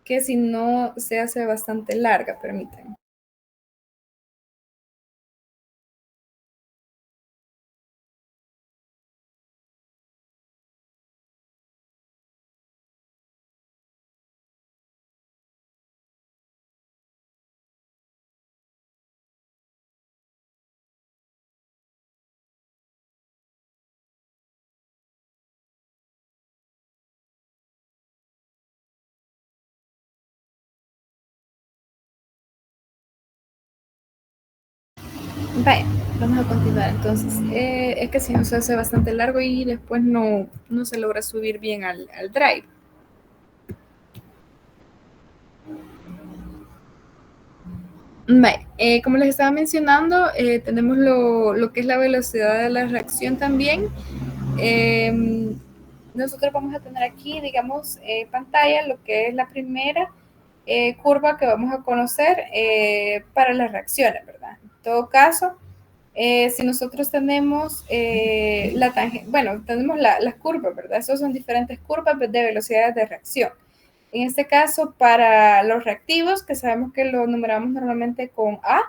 Que si no se hace bastante larga, permítanme. Vaya, vamos a continuar. Entonces, es que si no se hace bastante largo y después no se logra subir bien al drive. Vale, como les estaba mencionando, tenemos lo que es la velocidad de la reacción también. Nosotros vamos a tener aquí, digamos, pantalla, lo que es la primera curva que vamos a conocer para las reacciones, ¿verdad? En todo caso, si nosotros tenemos la tangente, bueno, tenemos las curvas, ¿verdad? Esas son diferentes curvas de velocidades de reacción. En este caso, para los reactivos, que sabemos que lo numeramos normalmente con A,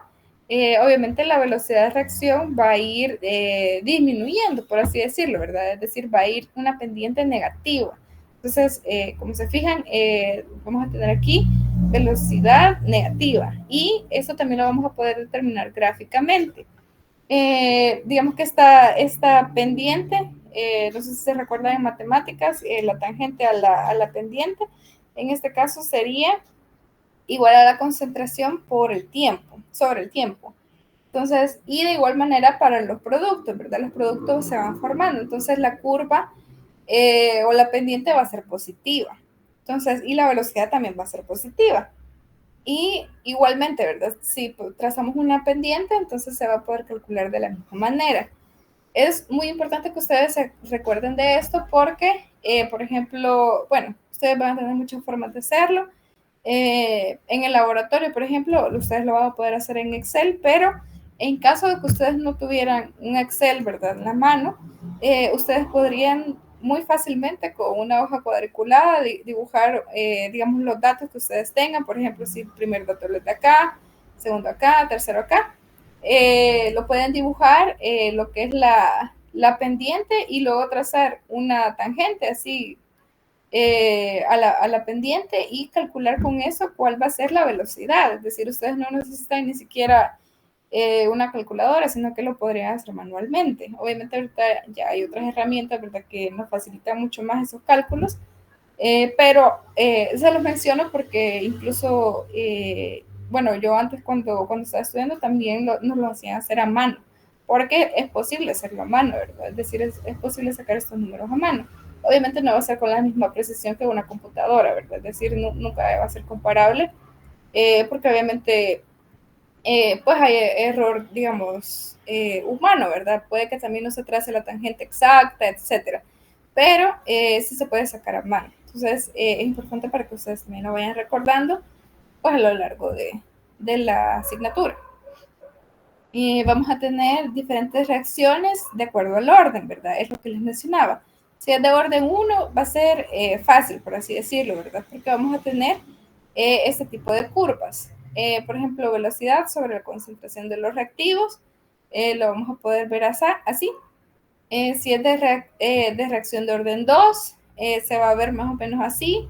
obviamente la velocidad de reacción va a ir disminuyendo, por así decirlo, ¿verdad? Es decir, va a ir una pendiente negativa. Entonces, como se fijan, vamos a tener aquí velocidad negativa y eso también lo vamos a poder determinar gráficamente. Digamos que esta pendiente, no sé si se recuerdan en matemáticas, la tangente a la pendiente, en este caso sería igual a la concentración por el tiempo, sobre el tiempo. Entonces, y de igual manera para los productos, ¿verdad? Los productos se van formando, entonces la curva o la pendiente va a ser positiva. Entonces, y la velocidad también va a ser positiva. Y igualmente, ¿verdad? Si trazamos una pendiente, entonces se va a poder calcular de la misma manera. Es muy importante que ustedes se recuerden de esto porque, por ejemplo, bueno, ustedes van a tener muchas formas de hacerlo. En el laboratorio, por ejemplo, ustedes lo van a poder hacer en Excel, pero en caso de que ustedes no tuvieran un Excel, ¿verdad?, en la mano, ustedes podrían muy fácilmente con una hoja cuadriculada, dibujar, digamos, los datos que ustedes tengan. Por ejemplo, si el primer dato es de acá, segundo acá, tercero acá, lo pueden dibujar lo que es la pendiente y luego trazar una tangente así a la pendiente y calcular con eso cuál va a ser la velocidad. Es decir, ustedes no necesitan ni siquiera una calculadora, sino que lo podrían hacer manualmente. Obviamente ahorita ya hay otras herramientas, ¿verdad?, que nos facilitan mucho más esos cálculos, pero se los menciono porque incluso, bueno, yo antes cuando estaba estudiando también nos lo hacían hacer a mano, porque es posible hacerlo a mano, ¿verdad? Es decir, es posible sacar estos números a mano. Obviamente no va a ser con la misma precisión que una computadora, ¿verdad? Es decir, nunca va a ser comparable, porque obviamente pues hay error, digamos, humano, ¿verdad? Puede que también no se trace la tangente exacta, etcétera, pero sí se puede sacar a mano. Entonces, es importante para que ustedes también lo vayan recordando, pues a lo largo de la asignatura. Vamos a tener diferentes reacciones de acuerdo al orden, ¿verdad? Es lo que les mencionaba. Si es de orden 1, va a ser fácil, por así decirlo, ¿verdad? Porque vamos a tener este tipo de curvas. Por ejemplo, velocidad sobre la concentración de los reactivos, lo vamos a poder ver así. Si es de reacción de orden 2, se va a ver más o menos así,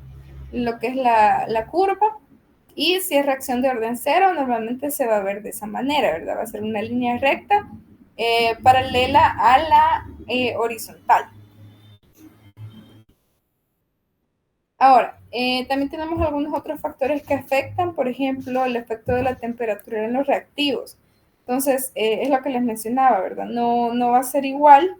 lo que es la curva. Y si es reacción de orden 0, normalmente se va a ver de esa manera, ¿verdad? Va a ser una línea recta paralela a la horizontal. Ahora, también tenemos algunos otros factores que afectan, por ejemplo, el efecto de la temperatura en los reactivos. Entonces, es lo que les mencionaba, ¿verdad? No va a ser igual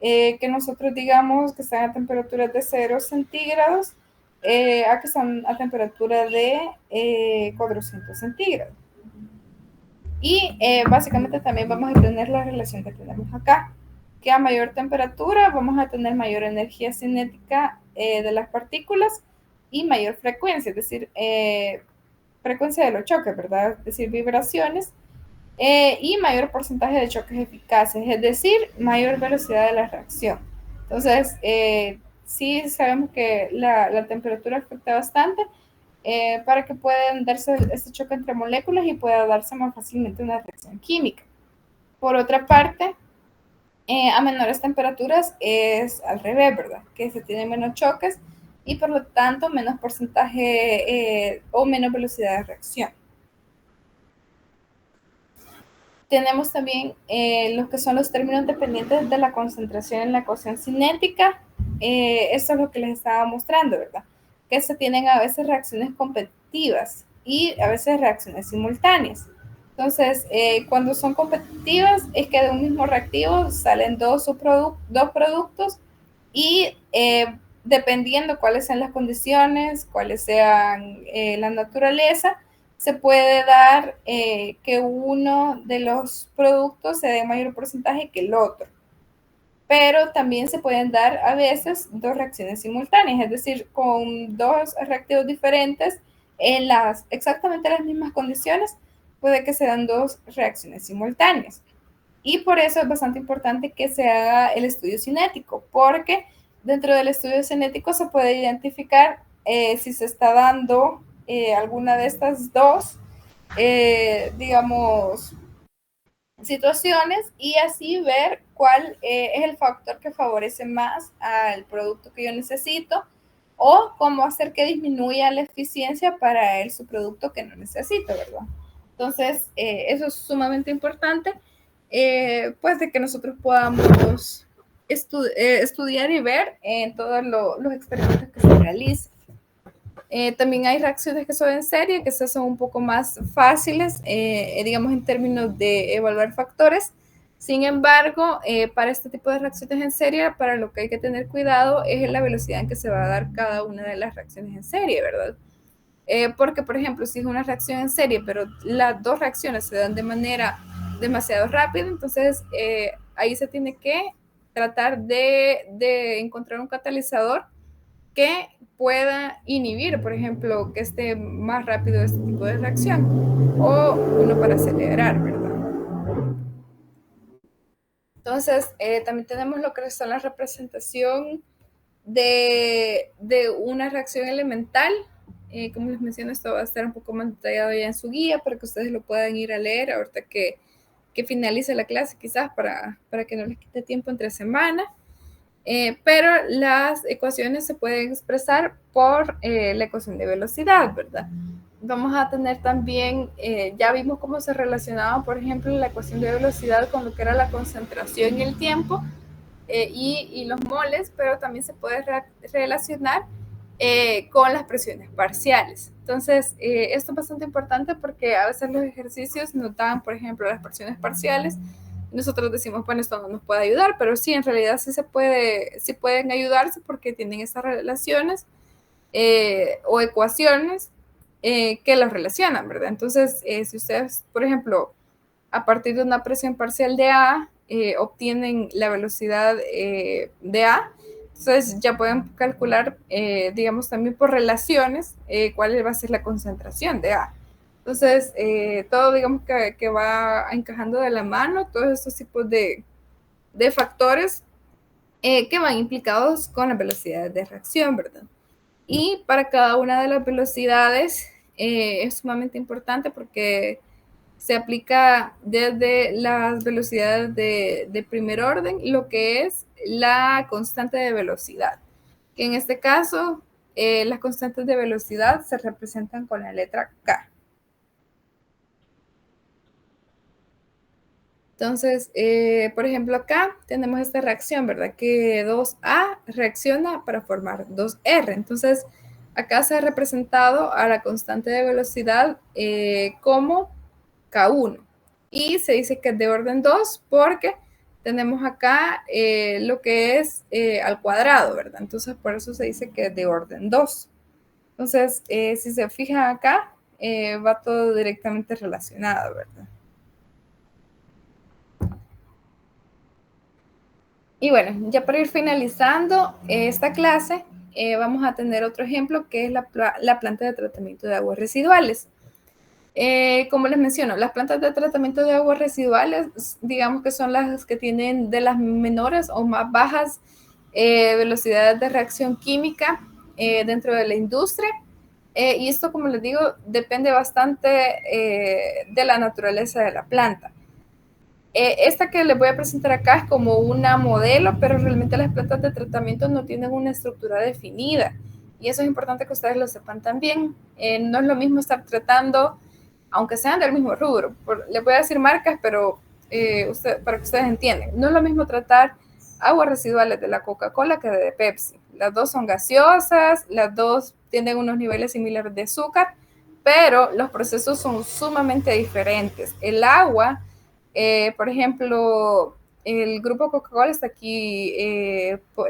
que nosotros digamos que están a temperaturas de 0 centígrados a que están a temperatura de 400 centígrados. Y básicamente también vamos a tener la relación que tenemos acá, que a mayor temperatura vamos a tener mayor energía cinética de las partículas y mayor frecuencia, es decir, frecuencia de los choques, ¿verdad? Es decir, vibraciones, y mayor porcentaje de choques eficaces, es decir, mayor velocidad de la reacción. Entonces, sí sabemos que la temperatura afecta bastante, para que puedan darse este choque entre moléculas y pueda darse más fácilmente una reacción química. Por otra parte, a menores temperaturas es al revés, ¿verdad? Que se tienen menos choques y por lo tanto menos porcentaje o menos velocidad de reacción. Tenemos también los que son los términos dependientes de la concentración en la ecuación cinética. Esto es lo que les estaba mostrando, ¿verdad? Que se tienen a veces reacciones competitivas y a veces reacciones simultáneas. Entonces, cuando son competitivas es que de un mismo reactivo salen dos productos y dependiendo cuáles sean las condiciones, cuáles sean la naturaleza, se puede dar que uno de los productos se dé mayor porcentaje que el otro. Pero también se pueden dar a veces dos reacciones simultáneas, es decir, con dos reactivos diferentes en exactamente las mismas condiciones, puede que se dan dos reacciones simultáneas. Y por eso es bastante importante que se haga el estudio cinético, porque dentro del estudio cinético se puede identificar si se está dando alguna de estas dos, digamos, situaciones y así ver cuál es el factor que favorece más al producto que yo necesito o cómo hacer que disminuya la eficiencia para el subproducto que no necesito, ¿verdad? Entonces, eso es sumamente importante, pues de que nosotros podamos estudiar y ver en todos los experimentos que se realizan. También hay reacciones que son en serie, que esas son un poco más fáciles, digamos, en términos de evaluar factores. Sin embargo, para este tipo de reacciones en serie, para lo que hay que tener cuidado es la velocidad en que se va a dar cada una de las reacciones en serie, ¿verdad? Porque, por ejemplo, si es una reacción en serie, pero las dos reacciones se dan de manera demasiado rápida, entonces ahí se tiene que tratar de encontrar un catalizador que pueda inhibir, por ejemplo, que esté más rápido este tipo de reacción, o uno para acelerar, ¿verdad? Entonces, también tenemos lo que son la representación de una reacción elemental. Como les menciono, esto va a estar un poco más detallado ya en su guía para que ustedes lo puedan ir a leer ahorita que finalice la clase, quizás para que no les quite tiempo entre semana. Pero las ecuaciones se pueden expresar por la ecuación de velocidad, ¿verdad? Vamos a tener también, ya vimos cómo se relacionaba, por ejemplo, la ecuación de velocidad con lo que era la concentración y el tiempo y los moles, pero también se puede relacionar con las presiones parciales. Entonces, esto es bastante importante porque a veces los ejercicios nos dan, por ejemplo, las presiones parciales. Nosotros decimos, bueno, esto no nos puede ayudar, pero sí, en realidad sí sí pueden ayudarse porque tienen esas relaciones o ecuaciones que los relacionan, ¿verdad? Entonces, si ustedes, por ejemplo, a partir de una presión parcial de A, obtienen la velocidad de A, entonces ya pueden calcular, digamos, también por relaciones, cuál va a ser la concentración de A. Entonces, todo, digamos, que va encajando de la mano, todos estos tipos de factores que van implicados con las velocidades de reacción, ¿verdad? Y para cada una de las velocidades es sumamente importante porque se aplica desde las velocidades de primer orden, lo que es la constante de velocidad, que en este caso las constantes de velocidad se representan con la letra K. Entonces, por ejemplo, acá tenemos esta reacción, ¿verdad? Que 2A reacciona para formar 2R. Entonces, acá se ha representado a la constante de velocidad como K1. Y se dice que es de orden 2 porque tenemos acá lo que es al cuadrado, ¿verdad? Entonces, por eso se dice que es de orden 2. Entonces, si se fijan acá, va todo directamente relacionado, ¿verdad? Y bueno, ya para ir finalizando esta clase, vamos a tener otro ejemplo que es la planta de tratamiento de aguas residuales. Como les menciono, las plantas de tratamiento de aguas residuales, digamos que son las que tienen de las menores o más bajas velocidades de reacción química dentro de la industria. Y esto, como les digo, depende bastante de la naturaleza de la planta. Esta que les voy a presentar acá es como una modelo, pero realmente las plantas de tratamiento no tienen una estructura definida. Y eso es importante que ustedes lo sepan también. No es lo mismo estar tratando, aunque sean del mismo rubro. Les voy a decir marcas, pero para que ustedes entiendan. No es lo mismo tratar aguas residuales de la Coca-Cola que de Pepsi. Las dos son gaseosas, las dos tienen unos niveles similares de azúcar, pero los procesos son sumamente diferentes. El agua por ejemplo, el grupo Coca-Cola está aquí,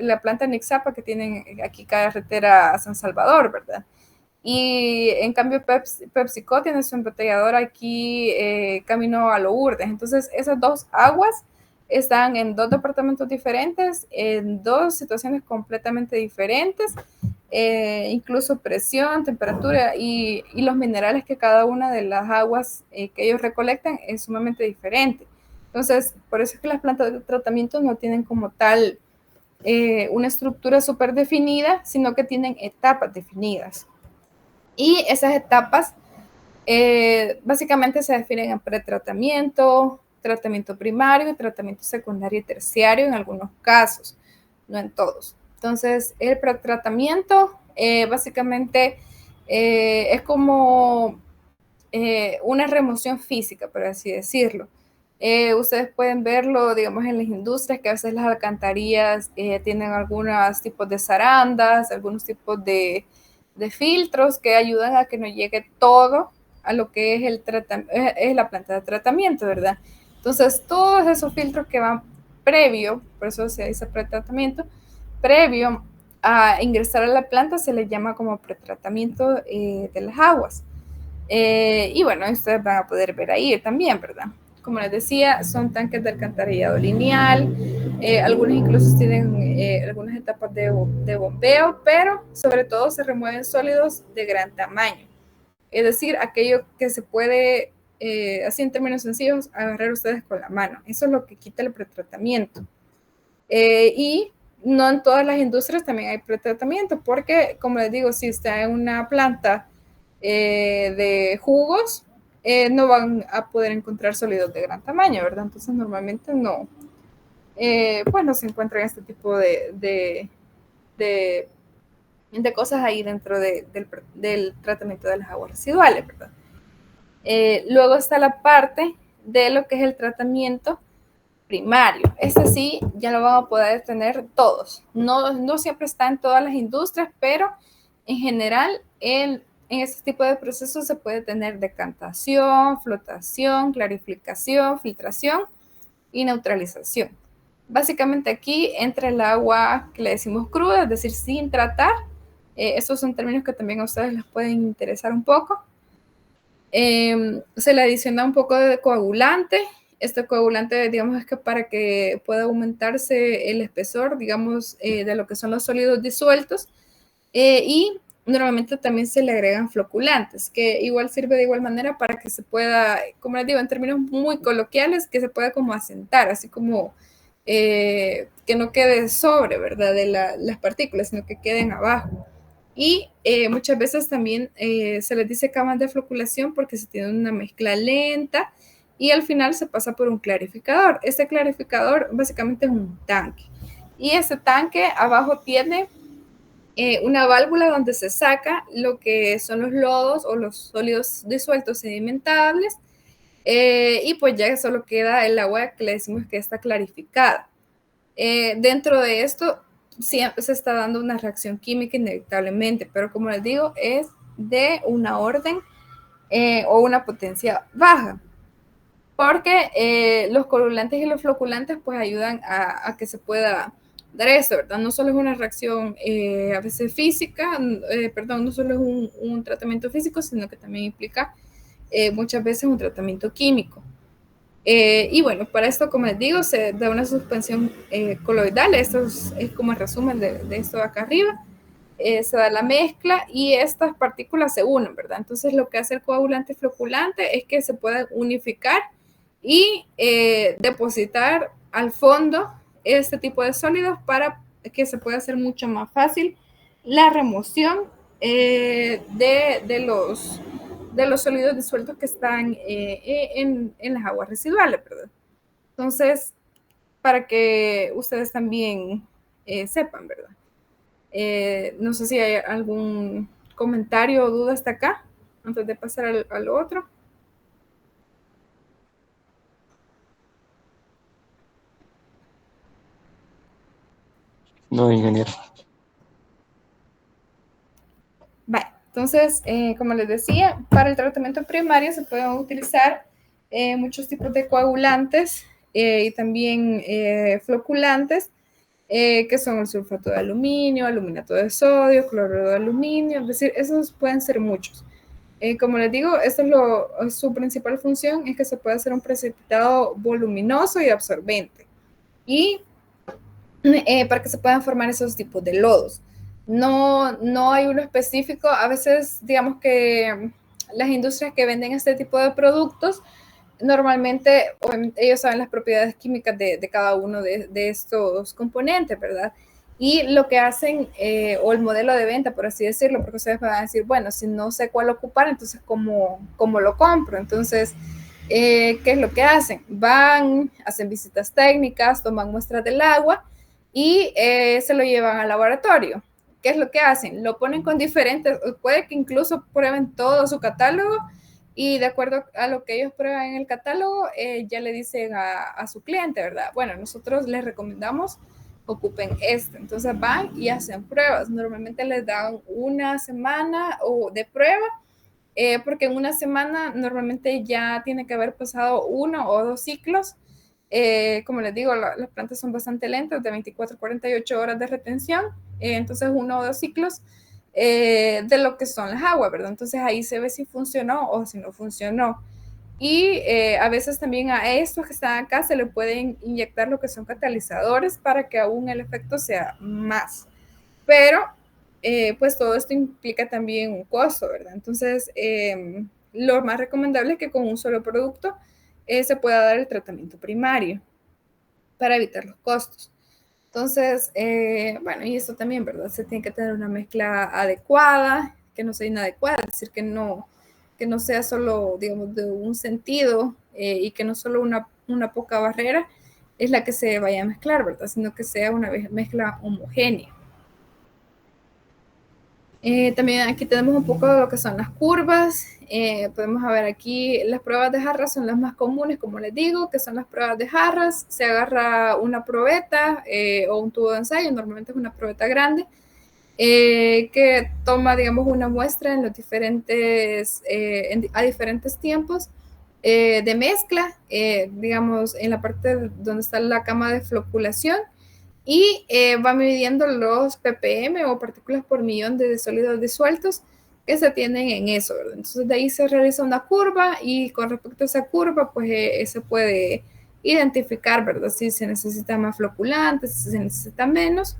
la planta Nixapa que tienen aquí carretera a San Salvador, ¿verdad? Y en cambio PepsiCo tiene su embotelladora aquí camino a Lourdes. Entonces esas dos aguas están en dos departamentos diferentes, en dos situaciones completamente diferentes, incluso presión, temperatura y los minerales que cada una de las aguas que ellos recolectan es sumamente diferente. Entonces, por eso es que las plantas de tratamiento no tienen como tal una estructura súper definida, sino que tienen etapas definidas. Y esas etapas básicamente se definen en pretratamiento, tratamiento primario, tratamiento secundario y terciario en algunos casos, no en todos. Entonces, el pretratamiento básicamente es como una remoción física, por así decirlo. Ustedes pueden verlo, digamos, en las industrias, que a veces las alcantarillas tienen algunos tipos de zarandas, algunos tipos de filtros que ayudan a que no llegue todo a lo que es la planta de tratamiento, ¿verdad? Entonces, todos esos filtros que van previo, por eso se dice pretratamiento, previo a ingresar a la planta se le llama como pretratamiento de las aguas. Y bueno, ustedes van a poder ver ahí también, ¿verdad? Como les decía, son tanques de alcantarillado lineal, algunos incluso tienen algunas etapas de bombeo, pero sobre todo se remueven sólidos de gran tamaño. Es decir, aquello que se puede, así en términos sencillos, agarrar ustedes con la mano. Eso es lo que quita el pretratamiento. Y no en todas las industrias también hay pretratamiento, porque, como les digo, si está en una planta de jugos, no van a poder encontrar sólidos de gran tamaño, ¿verdad? Entonces, normalmente no, pues no se encuentran este tipo de cosas ahí dentro del tratamiento de las aguas residuales, ¿verdad? Luego está la parte de lo que es el tratamiento primario. Este sí, ya lo van a poder tener todos. No siempre está en todas las industrias, pero en general en este tipo de procesos se puede tener decantación, flotación, clarificación, filtración y neutralización. Básicamente aquí entra el agua que le decimos cruda, es decir, sin tratar. Estos son términos que también a ustedes les pueden interesar un poco. Se le adiciona un poco de coagulante. Este coagulante, digamos, es que para que pueda aumentarse el espesor, digamos, de lo que son los sólidos disueltos. Y normalmente también se le agregan floculantes, que igual sirve de igual manera para que se pueda, como les digo, en términos muy coloquiales, que se pueda como asentar, así como que no quede sobre, ¿verdad? De las partículas, sino que queden abajo. Y muchas veces también se les dice camas de floculación porque se tiene una mezcla lenta y al final se pasa por un clarificador. Este clarificador básicamente es un tanque. Y ese tanque abajo tiene una válvula donde se saca lo que son los lodos o los sólidos disueltos sedimentables y pues ya solo queda el agua que le decimos que está clarificada. Dentro de esto siempre se está dando una reacción química inevitablemente, pero como les digo, es de una orden o una potencia baja, porque los coagulantes y los floculantes pues ayudan a que se pueda dar esto, ¿verdad? No solo es una reacción a veces física, perdón, no solo es un tratamiento físico, sino que también implica muchas veces un tratamiento químico. Y bueno, para esto, como les digo, se da una suspensión coloidal. Esto es como el resumen de esto de acá arriba. Se da la mezcla y estas partículas se unen, ¿verdad? Entonces, lo que hace el coagulante floculante es que se puedan unificar y depositar al fondo este tipo de sólidos para que se pueda hacer mucho más fácil la remoción de los sólidos disueltos que están en las aguas residuales, ¿verdad? Entonces, para que ustedes también sepan, ¿verdad? No sé si hay algún comentario o duda hasta acá, antes de pasar al otro. No, ingeniero. Vale, entonces, como les decía, para el tratamiento primario se pueden utilizar muchos tipos de coagulantes y también floculantes, que son el sulfato de aluminio, aluminato de sodio, cloruro de aluminio, es decir, esos pueden ser muchos. Como les digo, su principal función es que se puede hacer un precipitado voluminoso y absorbente. Y para que se puedan formar esos tipos de lodos. No hay uno específico. A veces, digamos que las industrias que venden este tipo de productos, normalmente ellos saben las propiedades químicas de cada uno de estos componentes, ¿verdad? Y lo que hacen, o el modelo de venta, por así decirlo, porque ustedes van a decir, bueno, si no sé cuál ocupar, entonces, ¿cómo lo compro? Entonces, ¿qué es lo que hacen? Van, hacen visitas técnicas, toman muestras del agua y se lo llevan al laboratorio. ¿Qué es lo que hacen? Lo ponen con diferentes, puede que incluso prueben todo su catálogo y de acuerdo a lo que ellos prueban en el catálogo, ya le dicen a su cliente, ¿verdad? Bueno, nosotros les recomendamos ocupen este. Entonces van y hacen pruebas. Normalmente les dan una semana o de prueba, porque en una semana normalmente ya tiene que haber pasado 1 o 2 ciclos. Como les digo, las plantas son bastante lentas, de 24 a 48 horas de retención, entonces 1 o 2 ciclos de lo que son las aguas, ¿verdad? Entonces ahí se ve si funcionó o si no funcionó. Y a veces también a estos que están acá se le pueden inyectar lo que son catalizadores para que aún el efecto sea más. Pero pues todo esto implica también un costo, ¿verdad? Entonces, lo más recomendable es que con un solo producto se pueda dar el tratamiento primario para evitar los costos. Entonces, bueno, y esto también, ¿verdad? Se tiene que tener una mezcla adecuada, que no sea inadecuada, es decir, que no sea solo, digamos, de un sentido y que no solo una poca barrera es la que se vaya a mezclar, ¿verdad? Sino que sea una mezcla homogénea. También aquí tenemos un poco de lo que son las curvas. Podemos ver aquí las pruebas de jarras son las más comunes, como les digo, que son las pruebas de jarras. Se agarra una probeta o un tubo de ensayo, normalmente es una probeta grande, que toma, digamos, una muestra en los diferentes, a diferentes tiempos de mezcla, digamos, en la parte donde está la cama de floculación, y va midiendo los ppm o partículas por millón de sólidos disueltos que se tienen en eso, ¿verdad? Entonces de ahí se realiza una curva y con respecto a esa curva pues se puede identificar, ¿verdad? Si se necesita más floculante, si se necesita menos,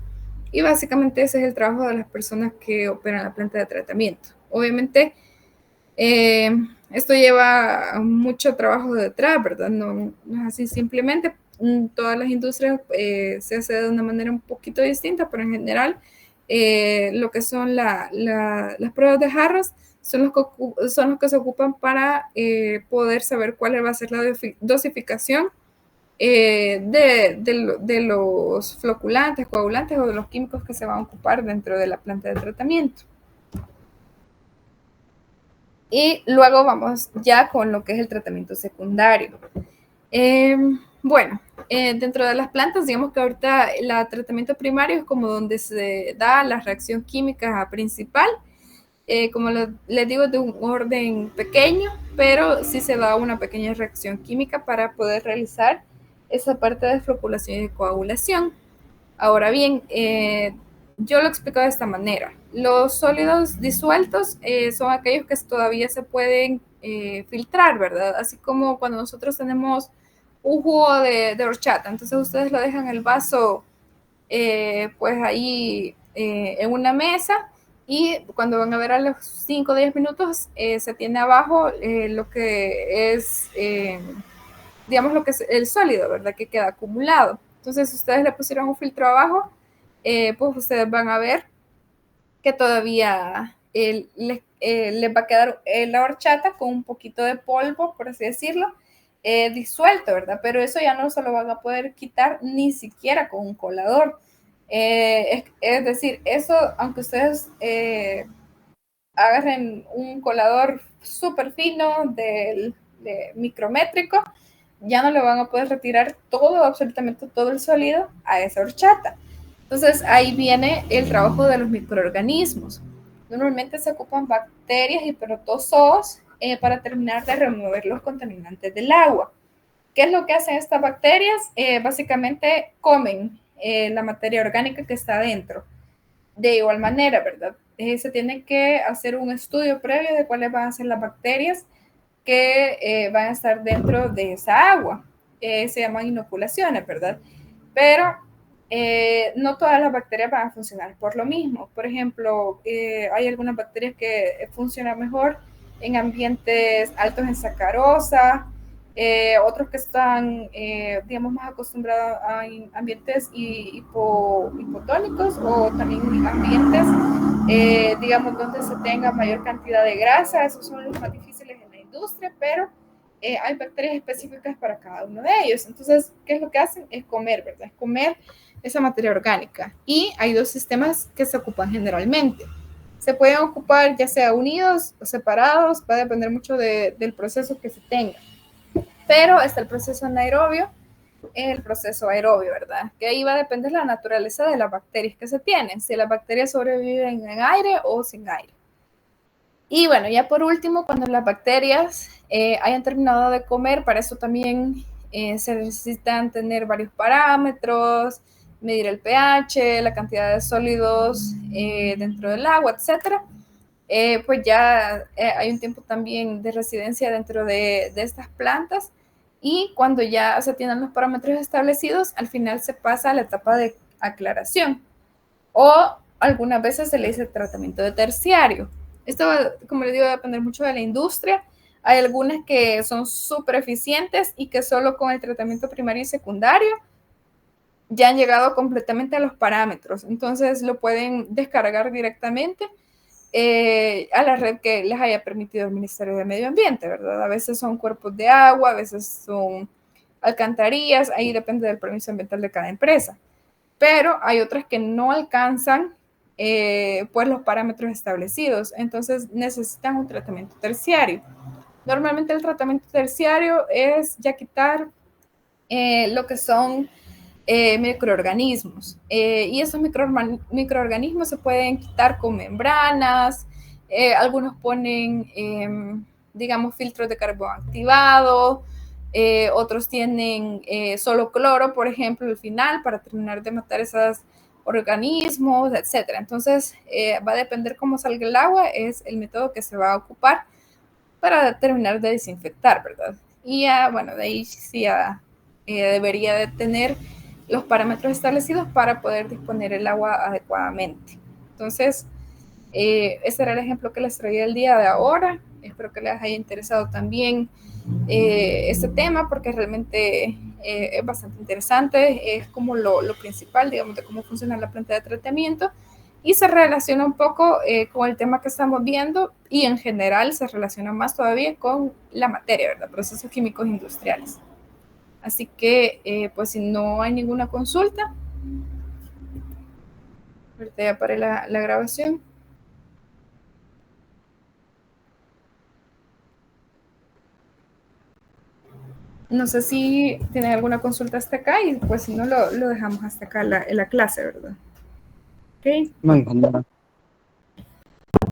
y básicamente ese es el trabajo de las personas que operan la planta de tratamiento. Obviamente esto lleva mucho trabajo detrás, ¿verdad? No es así simplemente. Todas las industrias se hace de una manera un poquito distinta, pero en general lo que son las pruebas de jarras son los que se ocupan para poder saber cuál va a ser la dosificación de los floculantes, coagulantes o de los químicos que se van a ocupar dentro de la planta de tratamiento. Y luego vamos ya con lo que es el tratamiento secundario. Bueno, dentro de las plantas, digamos que ahorita el tratamiento primario es como donde se da la reacción química principal. Como les digo, de un orden pequeño, pero sí se da una pequeña reacción química para poder realizar esa parte de floculación y de coagulación. Ahora bien, yo lo explico de esta manera. Los sólidos disueltos son aquellos que todavía se pueden filtrar, ¿verdad? Así como cuando nosotros tenemos un jugo de horchata, entonces ustedes lo dejan el vaso pues ahí en una mesa, y cuando van a ver a los 5 o 10 minutos se tiene abajo lo que es, digamos, lo que es el sólido, ¿verdad? Que queda acumulado. Entonces, si ustedes le pusieron un filtro abajo, pues ustedes van a ver que todavía les va a quedar la horchata con un poquito de polvo, por así decirlo, disuelto, ¿verdad? Pero eso ya no se lo van a poder quitar ni siquiera con un colador. Es decir, eso, aunque ustedes agarren un colador súper fino de micrométrico, ya no le van a poder retirar todo, absolutamente todo el sólido a esa horchata. Entonces ahí viene el trabajo de los microorganismos. Normalmente se ocupan bacterias y protozoos para terminar de remover los contaminantes del agua. ¿Qué es lo que hacen estas bacterias? Básicamente comen la materia orgánica que está adentro. De igual manera, ¿verdad? Se tiene que hacer un estudio previo de cuáles van a ser las bacterias que van a estar dentro de esa agua. Se llaman inoculaciones, ¿verdad? Pero no todas las bacterias van a funcionar por lo mismo. Por ejemplo, hay algunas bacterias que funcionan mejor en ambientes altos en sacarosa, otros que están, digamos, más acostumbrados a ambientes hipotónicos, o también ambientes, digamos, donde se tenga mayor cantidad de grasa. Esos son los más difíciles en la industria, pero hay bacterias específicas para cada uno de ellos. Entonces, ¿qué es lo que hacen? Es comer, ¿verdad? Es comer esa materia orgánica. Y hay dos sistemas que se ocupan generalmente. Se pueden ocupar ya sea unidos o separados, va a depender mucho del proceso que se tenga. Pero está el proceso anaerobio, el proceso aerobio, ¿verdad? Que ahí va a depender la naturaleza de las bacterias que se tienen, si las bacterias sobreviven en aire o sin aire. Y bueno, ya por último, cuando las bacterias hayan terminado de comer, para eso también se necesitan tener varios parámetros, medir el pH, la cantidad de sólidos dentro del agua, etcétera. Pues ya hay un tiempo también de residencia dentro de estas plantas, y cuando ya se tienen los parámetros establecidos, al final se pasa a la etapa de aclaración, o algunas veces se le dice tratamiento de terciario. Esto, como les digo, va a depender mucho de la industria. Hay algunas que son súper eficientes y que solo con el tratamiento primario y secundario ya han llegado completamente a los parámetros. Entonces lo pueden descargar directamente a la red que les haya permitido el Ministerio de Medio Ambiente, ¿verdad? A veces son cuerpos de agua, a veces son alcantarillas, ahí depende del permiso ambiental de cada empresa. Pero hay otras que no alcanzan pues los parámetros establecidos, entonces necesitan un tratamiento terciario. Normalmente el tratamiento terciario es ya quitar lo que son microorganismos. Y esos microorganismos se pueden quitar con membranas, algunos ponen, digamos, filtros de carbón activado, otros tienen solo cloro, por ejemplo, al final, para terminar de matar esos organismos, etcétera. Entonces, va a depender cómo salga el agua, es el método que se va a ocupar para terminar de desinfectar, ¿verdad? Y ya, bueno, de ahí sí ya, debería de tener los parámetros establecidos para poder disponer el agua adecuadamente. Entonces, ese era el ejemplo que les traía el día de ahora. Espero que les haya interesado también este tema, porque realmente es bastante interesante, es como lo principal, digamos, de cómo funciona la planta de tratamiento, y se relaciona un poco con el tema que estamos viendo, y en general se relaciona más todavía con la materia, ¿verdad? Procesos químicos industriales. Así que, pues si no hay ninguna consulta, ahorita ya paré la grabación. No sé si tienen alguna consulta hasta acá, y pues si no, lo dejamos hasta acá la clase, ¿verdad? Ok. Bueno,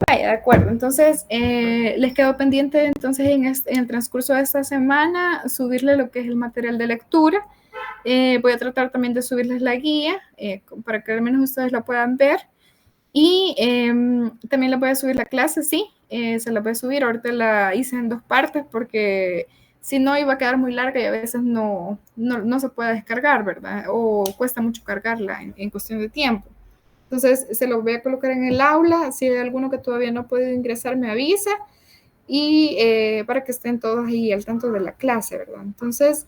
Vaya, de acuerdo. Entonces, les quedó pendiente entonces en el transcurso de esta semana subirle lo que es el material de lectura. Voy a tratar también de subirles la guía para que al menos ustedes la puedan ver. Y también les voy a subir la clase, sí, se la voy a subir. Ahorita la hice en 2 partes porque si no iba a quedar muy larga y a veces no se puede descargar, ¿verdad? O cuesta mucho cargarla en cuestión de tiempo. Entonces, se lo voy a colocar en el aula. Si hay alguno que todavía no ha podido ingresar, me avisa. Y para que estén todos ahí al tanto de la clase, ¿verdad? Entonces,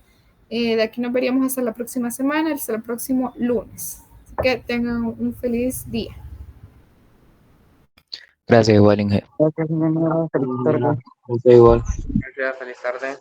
de aquí nos veríamos hasta la próxima semana, hasta el próximo lunes. Así que tengan un feliz día. Gracias, igual, Inge. gracias, ingeniero. Feliz tarde. Usted igual. Gracias, feliz tarde.